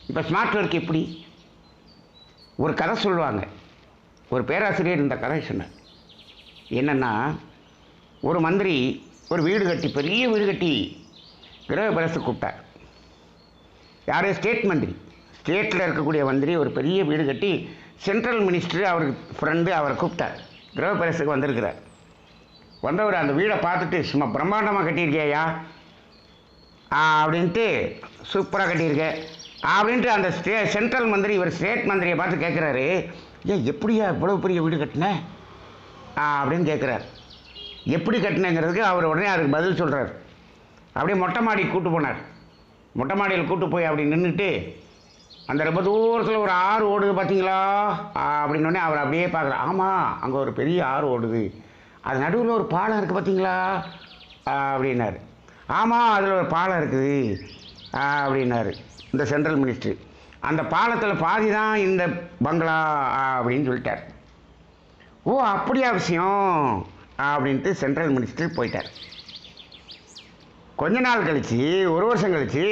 இப்போ ஸ்மார்ட் ஒர்க் எப்படி? ஒரு கதை சொல்லுவாங்க. ஒரு பேராசிரியர் இந்த கதை சொன்னார். என்னென்னா, ஒரு மந்திரி ஒரு வீடு கட்டி, பெரிய வீடு கட்டி கிரக பிரசு கூப்பிட்டார். யார்? ஸ்டேட் மந்திரி. ஸ்டேட்டில் இருக்கக்கூடிய மந்திரி ஒரு பெரிய வீடு கட்டி சென்ட்ரல் மினிஸ்டர் அவருக்கு ஃப்ரெண்டு அவரை கூப்பிட்டார். கிரக பிரசுக்கு வந்திருக்கிறார். வந்தவர் அந்த வீடை பார்த்துட்டு, சும்மா பிரம்மாண்டமாக கட்டியிருக்கேயா அப்படின்ட்டு, சூப்பராக கட்டியிருக்கேன் அப்படின்ட்டு அந்த சென்ட்ரல் மந்திரி இவர் ஸ்டேட் மந்திரியை பார்த்து கேட்குறாரு, ஏன் எப்படியா இவ்வளோ பெரிய வீடு கட்டினேன் அப்படின்னு கேட்குறாரு. எப்படி கட்டினேங்கிறதுக்கு அவர் உடனே அதுக்கு பதில் சொல்கிறார். அப்படியே மொட்டை மாடிக்கு கூப்பிட்டு போனார். மொட்டை மாடியில் கூப்பிட்டு போய் அப்படி நின்றுட்டு, அந்த ரொம்ப தூரத்தில் ஒரு ஆறு ஓடுது பார்த்தீங்களா அப்படின்னோடனே அவர் அப்படியே பார்க்குறார். ஆமாம், அங்கே ஒரு பெரிய ஆறு ஓடுது, அது நடுவில் ஒரு பாலம் இருக்குது பார்த்தீங்களா அப்படின்னாரு. ஆமாம், அதில் ஒரு பாலம் இருக்குது அப்படின்னாரு இந்த சென்ட்ரல் மினிஸ்டர். அந்த பாலத்தில் பாதி தான் இந்த பங்களா அப்படின்னு சொல்லிட்டார். ஓ, அப்படியா விஷயம் அப்படின்ட்டு சென்ட்ரல் மினிஸ்டர் போயிட்டார். கொஞ்ச நாள் கழித்து, ஒரு வருஷம் கழித்து,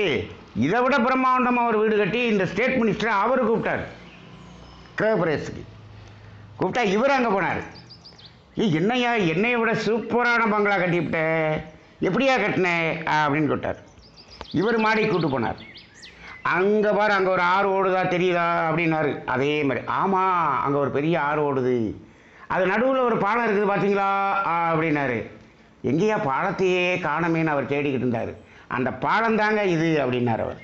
இதை விட பிரம்மாண்டமாக ஒரு வீடு கட்டி இந்த ஸ்டேட் மினிஸ்டர் அவர் கூப்பிட்டார் கிரகப்பிரவேசத்துக்கு. கூப்பிட்டா இவர் அங்கே போனார். என்னையா, என்னையை விட சூப்பரான பங்களா கட்டிவிட்ட, எப்படியா கட்டினேன் அப்படின்னு கேட்டார். இவர் மாடிக்கு கூப்பிட்டு போனார். அங்கே பாரு, அங்கே ஒரு ஆறு ஓடுதா தெரியுதா அப்படின்னாரு. அதே மாதிரி, ஆமாம், அங்கே ஒரு பெரிய ஆறு ஓடுது, அது நடுவில் ஒரு பாலம் இருக்குது பார்த்தீங்களா அப்படின்னாரு. எங்கேயா பாலத்தையே காணமேன்னு அவர் தேடிக்கிட்டு இருந்தார். அந்த பாலம் தாங்க இது அப்படின்னார் அவர்.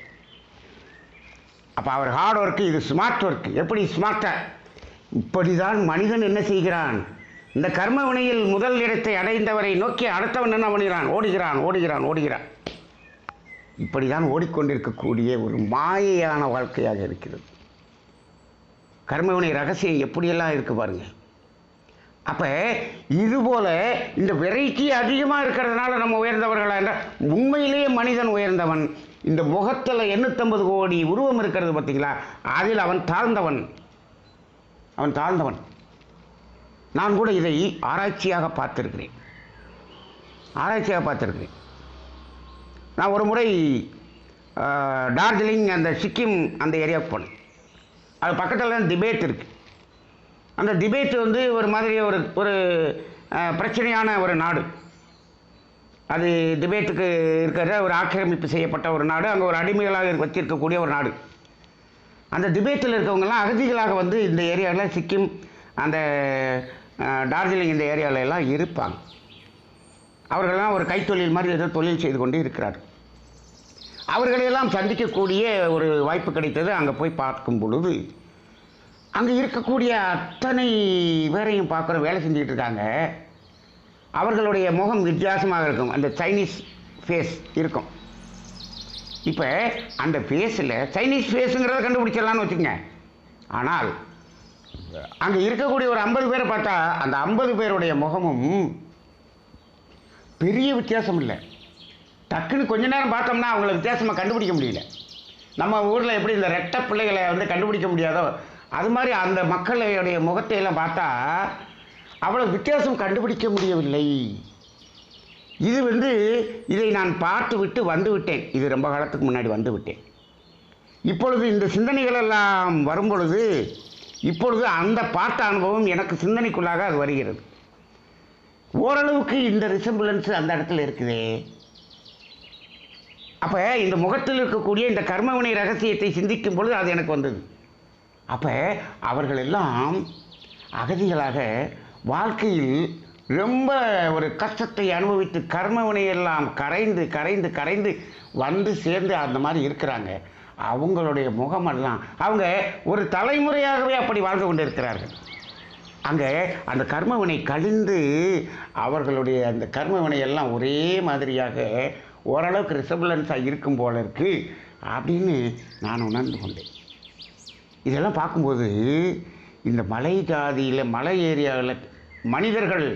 அப்போ அவர் ஹார்ட் ஒர்க்கு, இது ஸ்மார்ட் ஒர்க்கு. எப்படி ஸ்மார்ட்டாக? இப்படி தான் மனிதன் என்ன செய்கிறான்? இந்த கர்ம வினையில் முதல் இடத்தை அடைந்தவரை நோக்கி அடுத்தவன் என்ன பண்ணுகிறான்? ஓடுகிறான் ஓடுகிறான் ஓடுகிறான். இப்படி தான் ஓடிக்கொண்டிருக்கக்கூடிய ஒரு மாயையான வாழ்க்கையாக இருக்கிறது. கர்மவினை ரகசியம் எப்படியெல்லாம் இருக்குது பாருங்கள். அப்போ இதுபோல் இந்த வெரைட்டி அதிகமாக இருக்கிறதுனால நம்ம உயர்ந்தவர்களா என்றால், உண்மையிலேயே மனிதன் உயர்ந்தவன். இந்த முகத்தில் 850 கோடி உருவம் இருக்கிறது பார்த்தீங்களா, அதில் அவன் தாழ்ந்தவன். அவன் தாழ்ந்தவன். நான் கூட இதை ஆராய்ச்சியாக பார்த்துருக்கிறேன். நான் ஒரு முறை டார்ஜிலிங், அந்த சிக்கிம் அந்த ஏரியாவுக்கு போனேன். அது பக்கத்தில் டிபேட் இருக்குது. அந்த டிபேட் ஒரு மாதிரி ஒரு பிரச்சனையான ஒரு நாடு. அது டிபேட்டுக்கு இருக்கிற ஒரு ஆக்கிரமிப்பு செய்யப்பட்ட ஒரு நாடு. அங்கே ஒரு அடிமைகளாக வச்சிருக்கக்கூடிய ஒரு நாடு. அந்த டிபேட்டில் இருக்கவங்கெல்லாம் அகதிகளாக இந்த ஏரியாவில், சிக்கிம், அந்த டார்ஜிலிங் இந்த ஏரியாவிலெல்லாம் இருப்பாங்க. அவர்களெல்லாம் ஒரு கைத்தொழில் மாதிரி ஏதோ தொழில் செய்து கொண்டு இருக்கிறார். அவர்களையெல்லாம் சந்திக்கக்கூடிய ஒரு வாய்ப்பு கிடைத்தது. அங்கே போய் பார்க்கும் பொழுது, அங்கே இருக்கக்கூடிய அத்தனை பேரையும் பார்க்குற, வேலை செஞ்சுக்கிட்டு இருக்காங்க. அவர்களுடைய முகம் வித்தியாசமாக இருக்கும். அந்த சைனீஸ் ஃபேஸ் இருக்கும். இப்போ அந்த ஃபேஸில் சைனீஸ் ஃபேஸுங்கிறத கண்டுபிடிச்சிடலான்னு வச்சுக்கோங்க. ஆனால் அங்கே இருக்கக்கூடிய ஒரு 50 பேரை பார்த்தா, அந்த 50 பேருடைய முகமும் பெரிய வித்தியாசம் இல்லை. டக்குன்னு கொஞ்ச நேரம் பார்த்தோம்னா அவங்கள வித்தியாசமாக கண்டுபிடிக்க முடியல. நம்ம ஊரில் எப்படி இந்த ரெட்டை பிள்ளைகளை கண்டுபிடிக்க முடியாதோ, அது மாதிரி அந்த மக்களுடைய முகத்தையெல்லாம் பார்த்தா அவ்வளோ வித்தியாசம் கண்டுபிடிக்க முடியவில்லை. இது இதை நான் பார்த்து விட்டு வந்து விட்டேன். இது ரொம்ப காலத்துக்கு முன்னாடி வந்து விட்டேன். இப்பொழுது இந்த சிந்தனைகள் எல்லாம் வரும் பொழுது, இப்பொழுது அந்த பார்த்த அனுபவம் எனக்கு சிந்தனைக்குள்ளாக அது வருகிறது. ஓரளவுக்கு இந்த ரிசம்பிளன்ஸ் அந்த இடத்துல இருக்குதே. அப்போ இந்த முகத்தில் இருக்கக்கூடிய இந்த கர்மவினை ரகசியத்தை சிந்திக்கும் பொழுது அது எனக்கு வந்தது. அப்போ அவர்கள் எல்லாம் அகதிகளாக வாழ்க்கையில் ரொம்ப ஒரு கஷ்டத்தை அனுபவித்து கர்மவினையெல்லாம் கரைந்து கரைந்து கரைந்து வந்து சேர்ந்து அந்த மாதிரி இருக்கிறாங்க. அவங்களுடைய முகமெல்லாம் அவங்க ஒரு தலைமுறையாகவே அப்படி வாழ்ந்து கொண்டு இருக்கிறார்கள். அங்கே அந்த கர்மவினை கழிந்து அவர்களுடைய அந்த கர்மவினையெல்லாம் ஒரே மாதிரியாக ஓரளவுக்கு ரிசம்பிளன்ஸாக இருக்கும் போல இருக்குது அப்படின்னு நான் உணர்ந்து கொண்டேன். இதெல்லாம் பார்க்கும்போது இந்த மலை ஜாதியில் மலை ஏரியாவில் மனிதர்கள்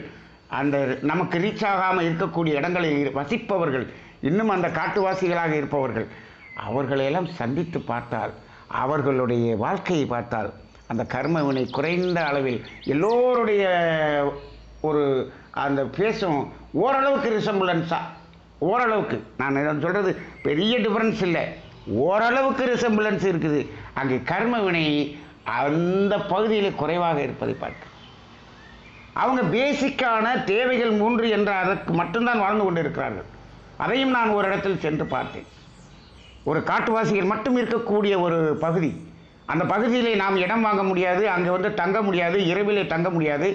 அந்த நமக்கு ரீச் ஆகாமல் இருக்கக்கூடிய இடங்களில் வசிப்பவர்கள், இன்னும் அந்த காட்டுவாசிகளாக இருப்பவர்கள், அவர்களையெல்லாம் சந்தித்து பார்த்தால், அவர்களுடைய வாழ்க்கையை பார்த்தால், அந்த கர்ம வினை குறைந்த அளவில் எல்லோருடைய ஒரு அந்த பேசும் ஓரளவுக்கு ரிசம்பிளன்ஸாக, ஓரளவுக்கு, நான் சொல்கிறது பெரிய டிஃப்ரென்ஸ் இல்லை, ஓரளவுக்கு ரிசம்பிளன்ஸ் இருக்குது. அங்கே கர்ம வினை அந்த பகுதியில் குறைவாக இருப்பதை பார்க்க, அவங்க பேசிக்கான தேவைகள் 3 என்ற அதற்கு மட்டும்தான் வாழ்ந்து கொண்டு இருக்கிறார்கள். அதையும் நான் ஒரு இடத்தில் சென்று பார்த்தேன். ஒரு காட்டுவாசிகள் மட்டும் இருக்கக்கூடிய ஒரு பகுதி. அந்த பகுதியிலே நாம் இடம் வாங்க முடியாது, அங்கே தங்க முடியாது, இரவிலே தங்க முடியாது,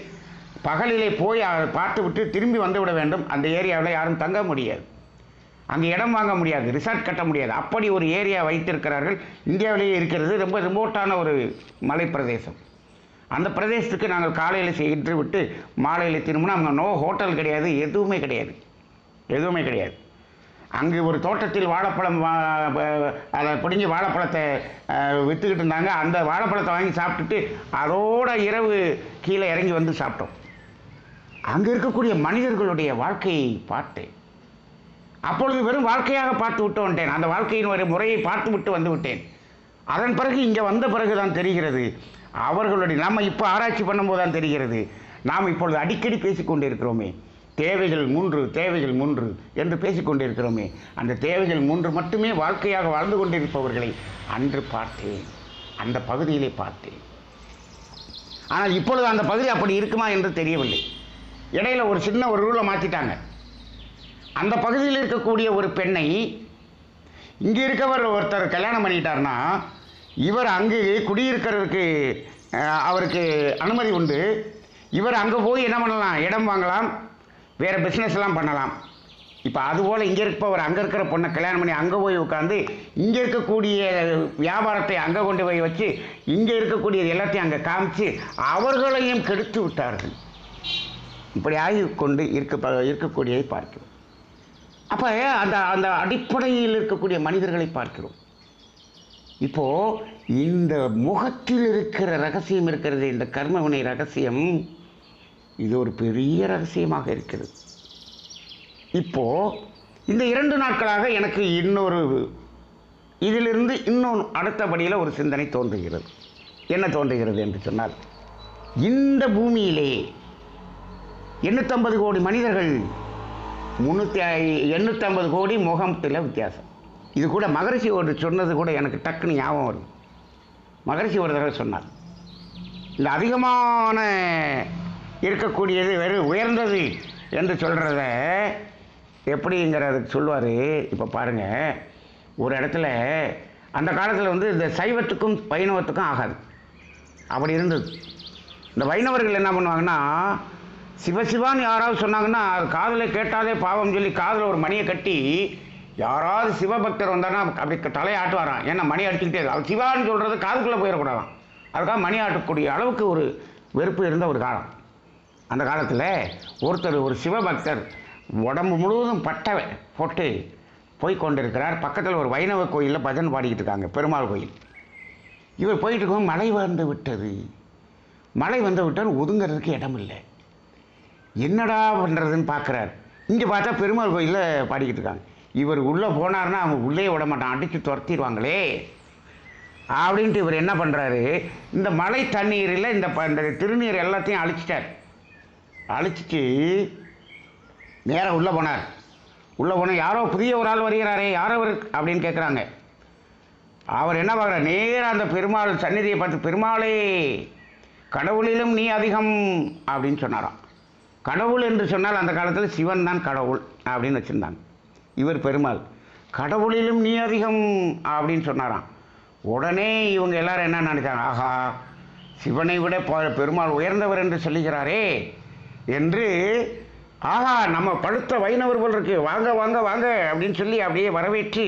பகலிலே போய் பார்த்து விட்டு திரும்பி வந்துவிட வேண்டும். அந்த ஏரியாவில் யாரும் தங்க முடியாது, அங்கே இடம் வாங்க முடியாது, ரிசார்ட் கட்ட முடியாது. அப்படி ஒரு ஏரியா வைத்திருக்கிறார்கள். இந்தியாவிலேயே இருக்கிறது, ரொம்ப ரிமோட்டான ஒரு மலை பிரதேசம். அந்த பிரதேசத்துக்கு நாங்கள் காலையில் சென்று விட்டு மாலையில் திரும்பினா அங்கே நோ ஹோட்டல் கிடையாது, எதுவுமே கிடையாது, எதுவுமே கிடையாது. அங்கு ஒரு தோட்டத்தில் வாழைப்பழம், அதை பிடிங்கி வாழைப்பழத்தை விற்றுக்கிட்டு இருந்தாங்க. அந்த வாழைப்பழத்தை வாங்கி சாப்பிட்டுட்டு அதோட இரவு கீழே இறங்கி வந்து சாப்பிட்டோம். அங்கே இருக்கக்கூடிய மனிதர்களுடைய வாழ்க்கையை பார்த்தேன். அப்பொழுது வெறும் வாழ்க்கையாக பார்த்து விட்டு வந்தேன், அந்த வாழ்க்கையின் ஒரு முறையை பார்த்து விட்டு வந்து விட்டேன். அதன் பிறகு இங்கே வந்த பிறகு தான் தெரிகிறது, அவர்களுடைய நம்ம இப்போ ஆராய்ச்சி பண்ணும்போது தான் தெரிகிறது, நாம் இப்பொழுது அடிக்கடி பேசிக்கொண்டு இருக்கிறோமே, தேவைகள் 3 தேவைகள் 3 என்று பேசிக்கொண்டு இருக்கிறோமே, அந்த தேவைகள் 3 மட்டுமே வாழ்க்கையாக வாழ்ந்து கொண்டிருப்பவர்களை அன்று பார்த்தேன், அந்த பகுதியிலே பார்த்தேன். ஆனால் இப்பொழுது அந்த பகுதி அப்படி இருக்குமா என்று தெரியவில்லை. இடையில ஒரு சின்ன ஒரு ரூலை மாற்றிட்டாங்க. அந்த பகுதியில் இருக்கக்கூடிய ஒரு பெண்ணை இங்கே இருக்கவர் ஒருத்தர் கல்யாணம் பண்ணிட்டார்னா, இவர் அங்கு குடியிருக்கிறதுக்கு அவருக்கு அனுமதி உண்டு. இவர் அங்கே போய் என்ன பண்ணலாம், இடம் வாங்கலாம், வேறு பிஸ்னஸ்லாம் பண்ணலாம். இப்போ அதுபோல் இங்கே இருப்பவர் அங்கே இருக்கிற பொண்ணை கல்யாணம் பண்ணி அங்கே போய் உட்காந்து இங்கே இருக்கக்கூடிய வியாபாரத்தை அங்கே கொண்டு போய் வச்சு இங்கே இருக்கக்கூடியது எல்லாத்தையும் அங்கே காமிச்சு அவர்களையும் கெடுத்து விட்டார்கள். இப்படி ஆகிக்கொண்டு இருக்கக்கூடியதை பார்க்கிறோம். அப்போ அந்த அந்த அடிப்படையில் இருக்கக்கூடிய மனிதர்களை பார்க்கிறோம். இப்போது இந்த முகத்தில் இருக்கிற ரகசியம் இருக்கிறது, இந்த கர்மவினை ரகசியம், இது ஒரு பெரிய ரகசியமாக இருக்கிறது. இப்போது இந்த 2 நாட்களாக எனக்கு இன்னொரு இதிலிருந்து இன்னொன்று அடுத்தபடியில் ஒரு சிந்தனை தோன்றுகிறது. என்ன தோன்றுகிறது என்று சொன்னால், இந்த பூமியிலே 850 கோடி மனிதர்கள், 850 கோடி முகத்தில் வித்தியாசம். இது கூட மகரிஷி ஒரு சொன்னது கூட எனக்கு டக்குன்னு ஞாபகம் வரும். மகரிஷி ஒரு தடவை சொன்னார், இந்த அதிகமான இருக்கக்கூடியது வெறும் உயர்ந்தது என்று சொல்கிறத எப்படிங்கிறதுக்கு சொல்லுவார். இப்போ பாருங்கள், ஒரு இடத்துல அந்த காலத்தில் இந்த சைவத்துக்கும் வைணவத்துக்கும் ஆகாது, அப்படி இருந்தது. இந்த வைணவர்கள் என்ன பண்ணுவாங்கன்னா, சிவசிவான்னு யாராவது சொன்னாங்கன்னா அது காதில் கேட்டாலே பாவம் சொல்லி காதில் ஒரு மணியை கட்டி, யாராவது சிவபக்தர் வந்தார்னா அப்படி தலையாட்டுவாரான். ஏன்னா மணி அடிச்சுக்கிட்டே இருக்கு, அது சிவான்னு சொல்கிறது காதுக்குள்ளே போயிடக்கூடாதான், அதுக்காக மணி ஆட்டக்கூடிய அளவுக்கு ஒரு வெறுப்பு இருந்த ஒரு காலம். அந்த காலத்தில் ஒருத்தர், ஒரு சிவபக்தர், உடம்பு முழுவதும் பட்டை போட்டு போய் கொண்டிருக்கிறார். பக்கத்தில் ஒரு வைணவ கோயிலில் பஜன் பாடிக்கிட்டு இருக்காங்க, பெருமாள் கோயில். இவர் போயிட்டு இருக்கோம், மழை வந்து விட்டது. மழை வந்து விட்டால் ஒதுங்கிறதுக்கு இடம் இல்லை. என்னடா பண்ணுறதுன்னு பார்க்குறார். இங்கே பார்த்தா பெருமாள் கோயிலில் பாடிக்கிட்டு இருக்காங்க. இவர் உள்ளே போனார்னா அவங்க உள்ளே விட மாட்டான், அடித்து துரத்திடுவாங்களே அப்படின்ட்டு இவர் என்ன பண்ணுறாரு, இந்த மழை தண்ணீரில் இந்த திருநீர் எல்லாத்தையும் அழிச்சிட்டார். அழிச்சிட்டு நேராக உள்ளே போனார். உள்ளே போனால் யாரோ புதிய ஒரு ஆள் வருகிறாரே, யாரோ ஒரு அப்படின்னு கேட்குறாங்க. அவர் என்ன பார்க்குறார், நேராக அந்த பெருமாள் சந்நிதியை பார்த்து, பெருமாளே கடவுளிலும் நீ அதிகம் அப்படின்னு சொன்னாராம். கடவுள் என்று சொன்னால் அந்த காலத்தில் சிவன் தான் கடவுள் அப்படின்னு வச்சுருந்தாங்க. இவர் பெருமாள், கடவுளிலும் நீ அதிகம் அப்படின்னு சொன்னாராம். உடனே இவங்க எல்லாரும் என்ன நினைச்சாங்க, ஆஹா சிவனை விட பெருமாள் உயர்ந்தவர் என்று சொல்லுகிறாரே என்று, ஆஹா நம்ம படுத்த வைணவர் போல் இருக்கு, வாங்க வாங்க வாங்க அப்படின்னு சொல்லி அப்படியே வரவேற்று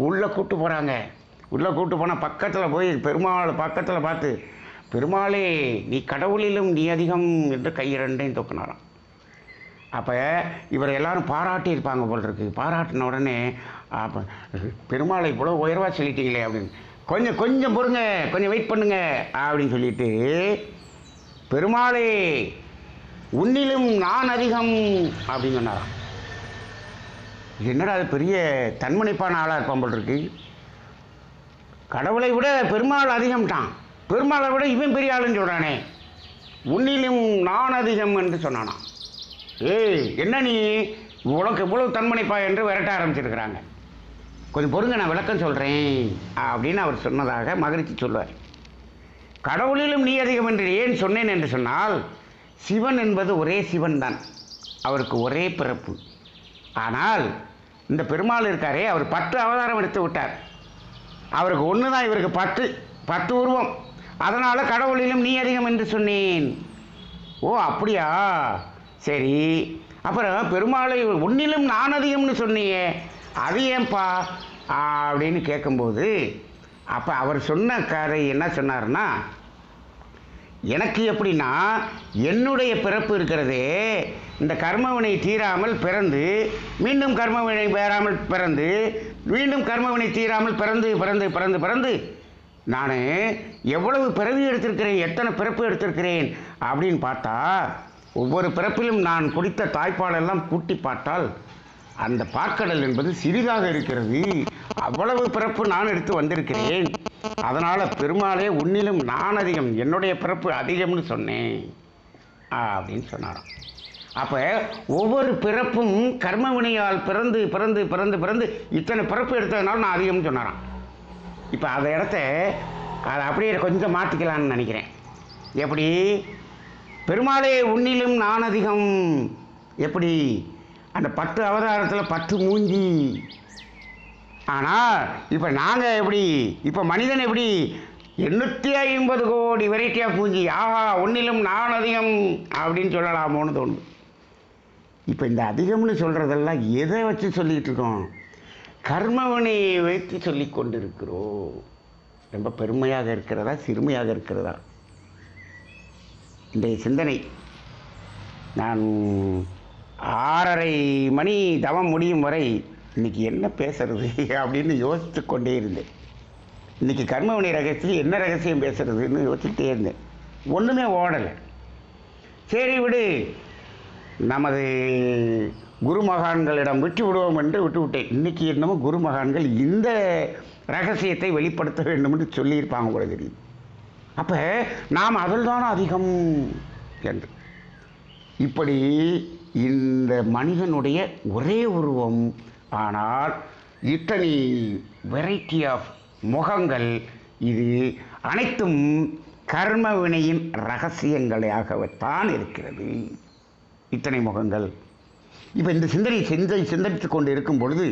உள்ளே கூப்பிட்டு போகிறாங்க. உள்ளே கூப்பிட்டு போனால் பக்கத்தில் போய் பெருமாள் பக்கத்தில் பார்த்து, பெருமாளே நீ கடவுளிலும் நீ அதிகம் என்று கையிரண்டையும் தூக்கினாராம். அப்போ இவர் எல்லாரும் பாராட்டியிருப்பாங்க போல் இருக்கு. பாராட்டின உடனே அப்போ பெருமாளை இவ்வளோ உயர்வாக சொல்லிட்டீங்களே அப்படின்னு, கொஞ்சம் பொறுங்க, கொஞ்சம் வெயிட் பண்ணுங்க அப்படின்னு சொல்லிட்டு பெருமாளே உன்னிலும் நான் அதிகம் அப்படின்னு சொன்னாராம். என்னடா அது பெரிய தன்மணிப்பான ஆளாக இருப்பான் போல் இருக்கு. கடவுளை விட பெருமாள் அதிகம்ட்டான், பெருமாளை விட இவன் பெரிய ஆளுன்னு சொல்கிறானே, உன்னிலும் நான் அதிகம் என்று சொன்னானான். ஏய் என்ன நீ உனக்கு இவ்வளவு தன்மணிப்பா என்று விரட்ட ஆரம்பிச்சிருக்கிறாங்க. கொஞ்சம் பொறுங்க, நான் விளக்கம் சொல்கிறேன் அப்படின்னு அவர் சொன்னதாக மகிழ்ச்சி சொல்வார். கடவுளிலும் நீ அதிகம் என்று ஏன் சொன்னேன் என்று சொன்னால், சிவன் என்பது ஒரே சிவன் தான், அவருக்கு ஒரே பிறப்பு. ஆனால் இந்த பெருமாள் இருக்காரே, அவர் 10 அவதாரம் எடுத்து விட்டார். அவருக்கு ஒன்று தான், இவருக்கு 10 உருவம். அதனால் கடவுளிலும் நீ அதிகம் என்று சொன்னேன். ஓ அப்படியா, சரி. அப்புறம் பெருமாளை உன்னிலும் நான் அதிகம்னு சொன்னியே, அது ஏன்பா அப்படின்னு கேட்கும்போது, அப்போ அவர் சொன்ன கதை என்ன சொன்னார்னா, எனக்கு எப்படின்னா என்னுடைய பிறப்பு இருக்கிறதே, இந்த கர்மவினை தீராமல் பிறந்து மீண்டும் கர்மவினை வேறாமல் பிறந்து மீண்டும் கர்மவினை தீராமல் பிறந்து பிறந்து பிறந்து பிறந்து நான் எவ்வளவு பிறவி எடுத்திருக்கிறேன், எத்தனை பிறப்பு எடுத்திருக்கிறேன் அப்படின்னு பார்த்தா, ஒவ்வொரு பிறப்பிலும் நான் குடித்த தாய்ப்பாலெல்லாம் கூட்டி பார்த்தால் அந்த பாற்கடல் என்பது சிறிதாக இருக்கிறது. அவ்வளவு பிறப்பு நான் எடுத்து வந்திருக்கிறேன். அதனால் பெருமாளே உன்னிலும் நான் அதிகம், என்னுடைய பிறப்பு அதிகம்னு சொன்னேன் அப்படின்னு சொன்னாராம். அப்போ ஒவ்வொரு பிறப்பும் கர்ம வினையால் பிறந்து பிறந்து பிறந்து பிறந்து இத்தனை பிறப்பு எடுத்ததுனால நான் அதிகம்னு சொன்னாராம். இப்போ அந்த இடத்த அதை அப்படியே கொஞ்சம் மாற்றிக்கலான்னு நினைக்கிறேன். எப்படி? பெருமாளே உன்னிலும் நான் அதிகம், எப்படி அந்த 10 அவதாரத்தில் 10 மூஞ்சி. ஆனால் இப்போ நாங்கள் எப்படி, இப்போ மனிதன் எப்படி 850 கோடி வெரைட்டி ஆஃப் மூஞ்சி. ஆஹா, ஒன்றிலும் நான் அதிகம் அப்படின்னு சொல்லலாமோன்னு தோணுது. இப்போ இந்த அதிகம்னு சொல்கிறதெல்லாம் எதை வச்சு சொல்லிகிட்டு இருக்கோம்? கர்மவினையை வைத்து சொல்லி கொண்டு இருக்கிறோம். ரொம்ப பெருமையாக இருக்கிறதா சிறுமையாக இருக்கிறதா? இன்றைய சிந்தனை, நான் 6:30 மணி தவம் முடியும் வரை இன்றைக்கி என்ன பேசுறது அப்படின்னு யோசித்து கொண்டே இருந்தேன். இன்றைக்கி கர்மவினை ரகசியம் என்ன ரகசியம் பேசுறதுன்னு யோசிச்சுட்டே இருந்தேன். ஒன்றுமே ஓடலை. சரி விடு, நமது குருமகான்களிடம் விட்டு விடுவோம் என்று விட்டுவிட்டேன். இன்றைக்கி என்னமோ குருமகான்கள் இந்த ரகசியத்தை வெளிப்படுத்த வேண்டும் என்று சொல்லியிருப்பாங்க கூட தெரியும். அப்போ நாம் அதில் தானே அதிகம் என்று. இப்படி இந்த மனிதனுடைய ஒரே உருவம், ஆனால் இத்தனை வெரைட்டி ஆஃப் முகங்கள். இது அனைத்தும் கர்ம வினையின் ரகசியங்களாகத்தான் இருக்கிறது. இத்தனை முகங்கள். இப்போ இந்த சிந்தனைத்து கொண்டு இருக்கும் பொழுது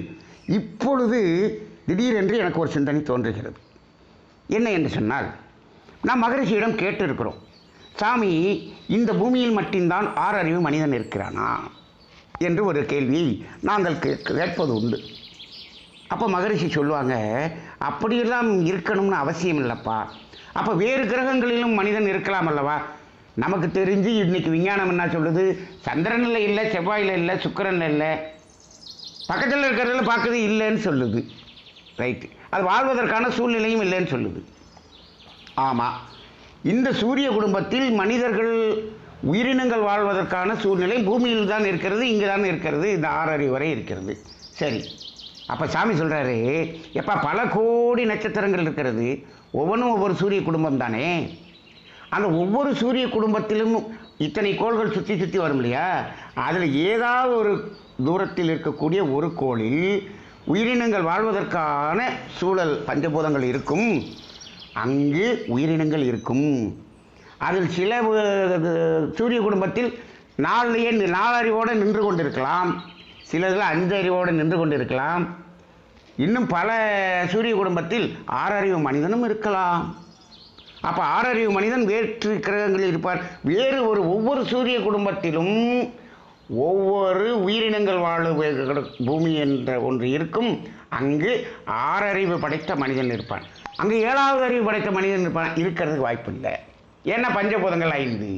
இப்பொழுது திடீரென்று எனக்கு ஒரு சிந்தனை தோன்றுகிறது. என்ன என்று சொன்னால், நாம் மகரிஷியிடம் கேட்டு இருக்கிறோம், சாமி இந்த பூமியில் மட்டும்தான் 6 அறிவு மனிதன் இருக்கிறானா என்று ஒரு கேள்வியை நாங்கள் கேட்பது உண்டு. அப்போ மகரிஷி சொல்லுவாங்க, அப்படியெல்லாம் இருக்கணும்னு அவசியம் இல்லைப்பா. அப்போ வேறு கிரகங்களிலும் மனிதன் இருக்கலாம் அல்லவா? நமக்கு தெரிஞ்சு இன்றைக்கி விஞ்ஞானம் என்ன சொல்லுது? சந்திரனில் இல்லை, செவ்வாயில் இல்லை, சுக்கிரனில் இல்லை, பக்கத்தில் இருக்கிறதில் பார்க்குறது இல்லைன்னு சொல்லுது. ரைட்டு, அது வாழ்வதற்கான சூழ்நிலையும் இல்லைன்னு சொல்லுது. ஆமாம், இந்த சூரிய குடும்பத்தில் மனிதர்கள் உயிரினங்கள் வாழ்வதற்கான சூழ்நிலை பூமியில் தான் இருக்கிறது, இங்கே தான் இருக்கிறது, இந்த 6 அறிவு வரை இருக்கிறது. சரி, அப்போ சாமி சொல்கிறாரு, எப்போ பல கோடி நட்சத்திரங்கள் இருக்கிறது, ஒவ்வொன்றும் ஒவ்வொரு சூரிய குடும்பம் தானே. அந்த ஒவ்வொரு சூரிய குடும்பத்திலும் இத்தனை கோள்கள் சுற்றி சுற்றி வரும் இல்லையா? அதில் ஏதாவது ஒரு தூரத்தில் இருக்கக்கூடிய ஒரு கோளில் உயிரினங்கள் வாழ்வதற்கான சூழல் பஞ்சபூதங்கள் இருக்கும். அங்கு உயிரினங்கள் இருக்கும். அதில் சில சூரிய குடும்பத்தில் 4 அறிவோடு நின்று கொண்டிருக்கலாம், சிலதில் 5 அறிவோடு நின்று கொண்டிருக்கலாம். இன்னும் பல சூரிய குடும்பத்தில் 6 அறிவு மனிதனும் இருக்கலாம். அப்போ 6 அறிவு மனிதன் வேற்று கிரகங்களில் இருப்பார். வேறு ஒவ்வொரு சூரிய குடும்பத்திலும் ஒவ்வொரு உயிரினங்கள் வாழும் பூமி என்ற ஒன்று இருக்கும். அங்கு 6 அறிவு படைத்த மனிதன் இருப்பான். அங்கே 7வது அறிவு படைத்த மனிதன் இருப்பான். இருக்கிறதுக்கு வாய்ப்பு இல்லை. ஏன்னா பஞ்சபூதங்கள் 5.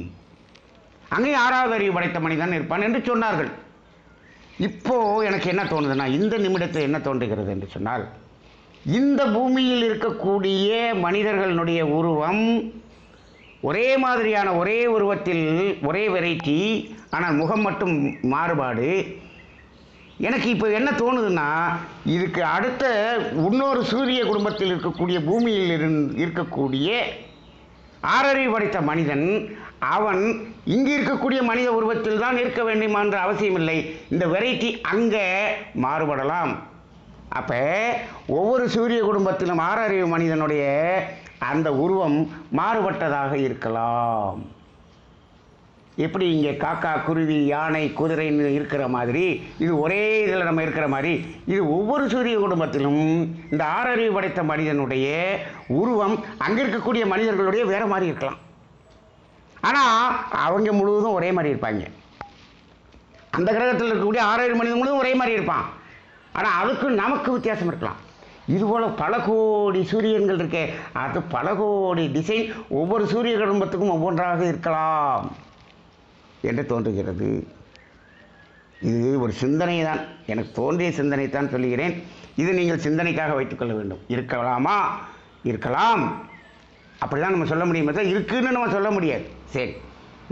அங்கே 6வது அறிவு படைத்த மனிதன் இருப்பான் என்று சொன்னார்கள். இப்போது எனக்கு என்ன தோணுதுன்னா, இந்த நிமிடத்தில் என்ன தோன்றுகிறது என்று சொன்னால், இந்த பூமியில் இருக்கக்கூடிய மனிதர்களுடைய உருவம் ஒரே மாதிரியான ஒரே உருவத்தில் ஒரே வெரைட்டி, ஆனால் முகம் மட்டும் மாறுபாடு. எனக்கு இப்போ என்ன தோணுதுன்னா, இதுக்கு அடுத்த இன்னொரு சூரிய குடும்பத்தில் இருக்கக்கூடிய பூமியில் இருக்கக்கூடிய ஆறறிவு படைத்த மனிதன், அவன் இங்கு இருக்கக்கூடிய மனித உருவத்தில் தான் இருக்க வேண்டுமா என்ற அவசியமில்லை. இந்த வெரைட்டி அங்கே மாறுபடலாம். அப்போ ஒவ்வொரு சூரிய குடும்பத்திலும் ஆறறிவு மனிதனுடைய அந்த உருவம் மாறுபட்டதாக இருக்கலாம். எப்படி இங்கே காக்கா, குருவி, யானை, குதிரைன்னு இருக்கிற மாதிரி, இது ஒரே இதில் நம்ம இருக்கிற மாதிரி, இது ஒவ்வொரு சூரிய குடும்பத்திலும் இந்த ஆறறிவு படைத்த மனிதனுடைய உருவம் அங்கே இருக்கக்கூடிய மனிதர்களுடைய வேறு மாதிரி இருக்கலாம். ஆனால் அவங்க முழுவதும் ஒரே மாதிரி இருப்பாங்க. அந்த கிரகத்தில் இருக்கக்கூடிய ஆறறிவு மனிதன் முழுவதும் ஒரே மாதிரி இருப்பான். ஆனால் அதுக்கு நமக்கு வித்தியாசம் இருக்கலாம். இதுபோல் பல கோடி சூரியன்கள் இருக்கே, அது பல கோடி டிசைன் ஒவ்வொரு சூரிய குடும்பத்துக்கும் ஒவ்வொன்றாக இருக்கலாம் என்று தோன்றுகிறது. இது ஒரு சிந்தனை தான், எனக்கு தோன்றிய சிந்தனை தான் சொல்லுகிறேன். இது நீங்கள் சிந்தனைக்காக வைத்துக்கொள்ள வேண்டும். இருக்கலாமா? இருக்கலாம், அப்படி தான் நம்ம சொல்ல முடியுமே தான், இருக்குன்னு நம்ம சொல்ல முடியாது. சரி,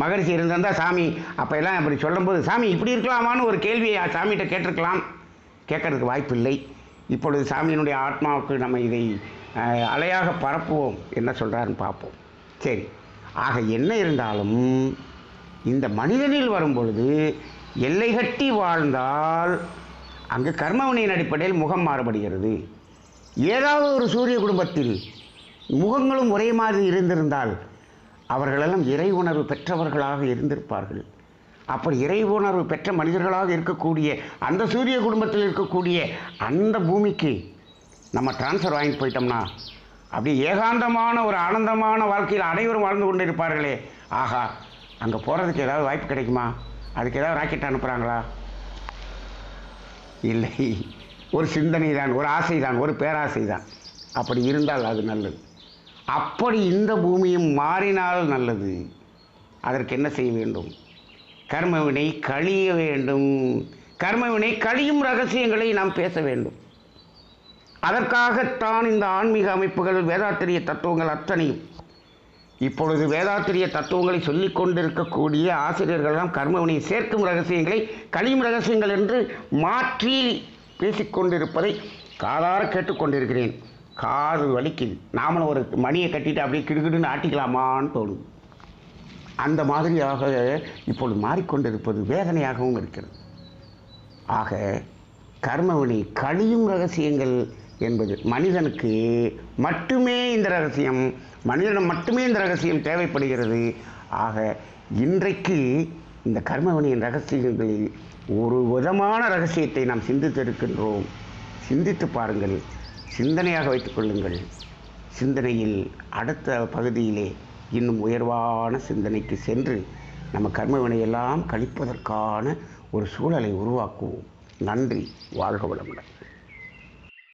மகரிஷி இருந்திருந்தால் சாமி அப்போ எல்லாம் அப்படி சொல்லும்போது, சாமி இப்படி இருக்கலாமான்னு ஒரு கேள்வியை சாமிகிட்ட கேட்டிருக்கலாம். கேட்கறதுக்கு வாய்ப்பு இல்லை. இப்பொழுது சாமியினுடைய ஆத்மாவுக்கு நம்ம இதை அலையாக பரப்புவோம், என்ன சொல்கிறாருன்னு பார்ப்போம். சரி, ஆக என்ன இருந்தாலும் இந்த மனிதனில் வரும்பொழுது எல்லை கட்டி வாழ்ந்தால் அங்கு கர்மவினையின் அடிப்படையில் முகம் மாறுபடுகிறது. ஏதாவது ஒரு சூரிய குடும்பத்தில் முகங்களும் ஒரே மாதிரி இருந்திருந்தால் அவர்களெல்லாம் இறை உணர்வு பெற்றவர்களாக இருந்திருப்பார்கள். அப்படி இறை உணர்வு பெற்ற மனிதர்களாக இருக்கக்கூடிய அந்த சூரிய குடும்பத்தில் இருக்கக்கூடிய அந்த பூமிக்கு நம்ம டிரான்ஸ்ஃபர் வாங்கிட்டு போயிட்டோம்னா அப்படி ஏகாந்தமான ஒரு ஆனந்தமான வாழ்க்கையில் அனைவரும் வாழ்ந்து கொண்டு இருப்பார்களே. ஆகா, அங்கே போகிறதுக்கு ஏதாவது வாய்ப்பு கிடைக்குமா? அதுக்கு ஏதாவது ராக்கெட் அனுப்புகிறாங்களா? இல்லை, ஒரு சிந்தனை தான், ஒரு ஆசை தான், ஒரு பேராசை தான். அப்படி இருந்தால் அது நல்லது. அப்படி இந்த பூமியும் மாறினால் நல்லது. அதற்கு என்ன செய்ய வேண்டும்? கர்மவினை கழிய வேண்டும். கர்மவினை கழியும் ரகசியங்களை நாம் பேச வேண்டும். அதற்காகத்தான் இந்த ஆன்மீக அமைப்புகள், வேதாத்திரிய தத்துவங்கள் அத்தனையும். இப்பொழுது வேதாத்திரிய தத்துவங்களை சொல்லிக் கொண்டிருக்கக்கூடிய ஆசிரியர்கள்லாம் கர்மவினை சேர்க்கும் ரகசியங்களை கழியும் ரகசியங்கள் என்று மாற்றி பேசிக்கொண்டிருப்பதை காதார கேட்டுக்கொண்டிருக்கிறேன். காது வலிக்குது. நாமளும் ஒரு மணியை கட்டிட்டு அப்படியே கிடுகிடுன்னு ஆட்டிக்கலாமான்னு தோணுது. அந்த மாதிரியாக இப்பொழுது மாறிக்கொண்டிருப்பது வேதனையாகவும் இருக்கிறது. ஆக கர்மவினை கழியும் ரகசியங்கள் என்பது மனிதனுக்கு மட்டுமே இந்த ரகசியம், மனிதனும் மட்டுமே இந்த ரகசியம் தேவைப்படுகிறது. ஆக இன்றைக்கு இந்த கர்மவினையின் ரகசியங்களில் ஒரு விதமான ரகசியத்தை நாம் சிந்தித்திருக்கின்றோம். சிந்தித்து பாருங்கள், சிந்தனையாக வைத்துக் கொள்ளுங்கள். சிந்தனையில் அடுத்த பகுதியிலே இன்னும் உயர்வான சிந்தனைக்கு சென்று நம்ம கர்மவினையெல்லாம் கழிப்பதற்கான ஒரு சூழலை உருவாக்குவோம். நன்றி. வாழ்க வளமுடன்.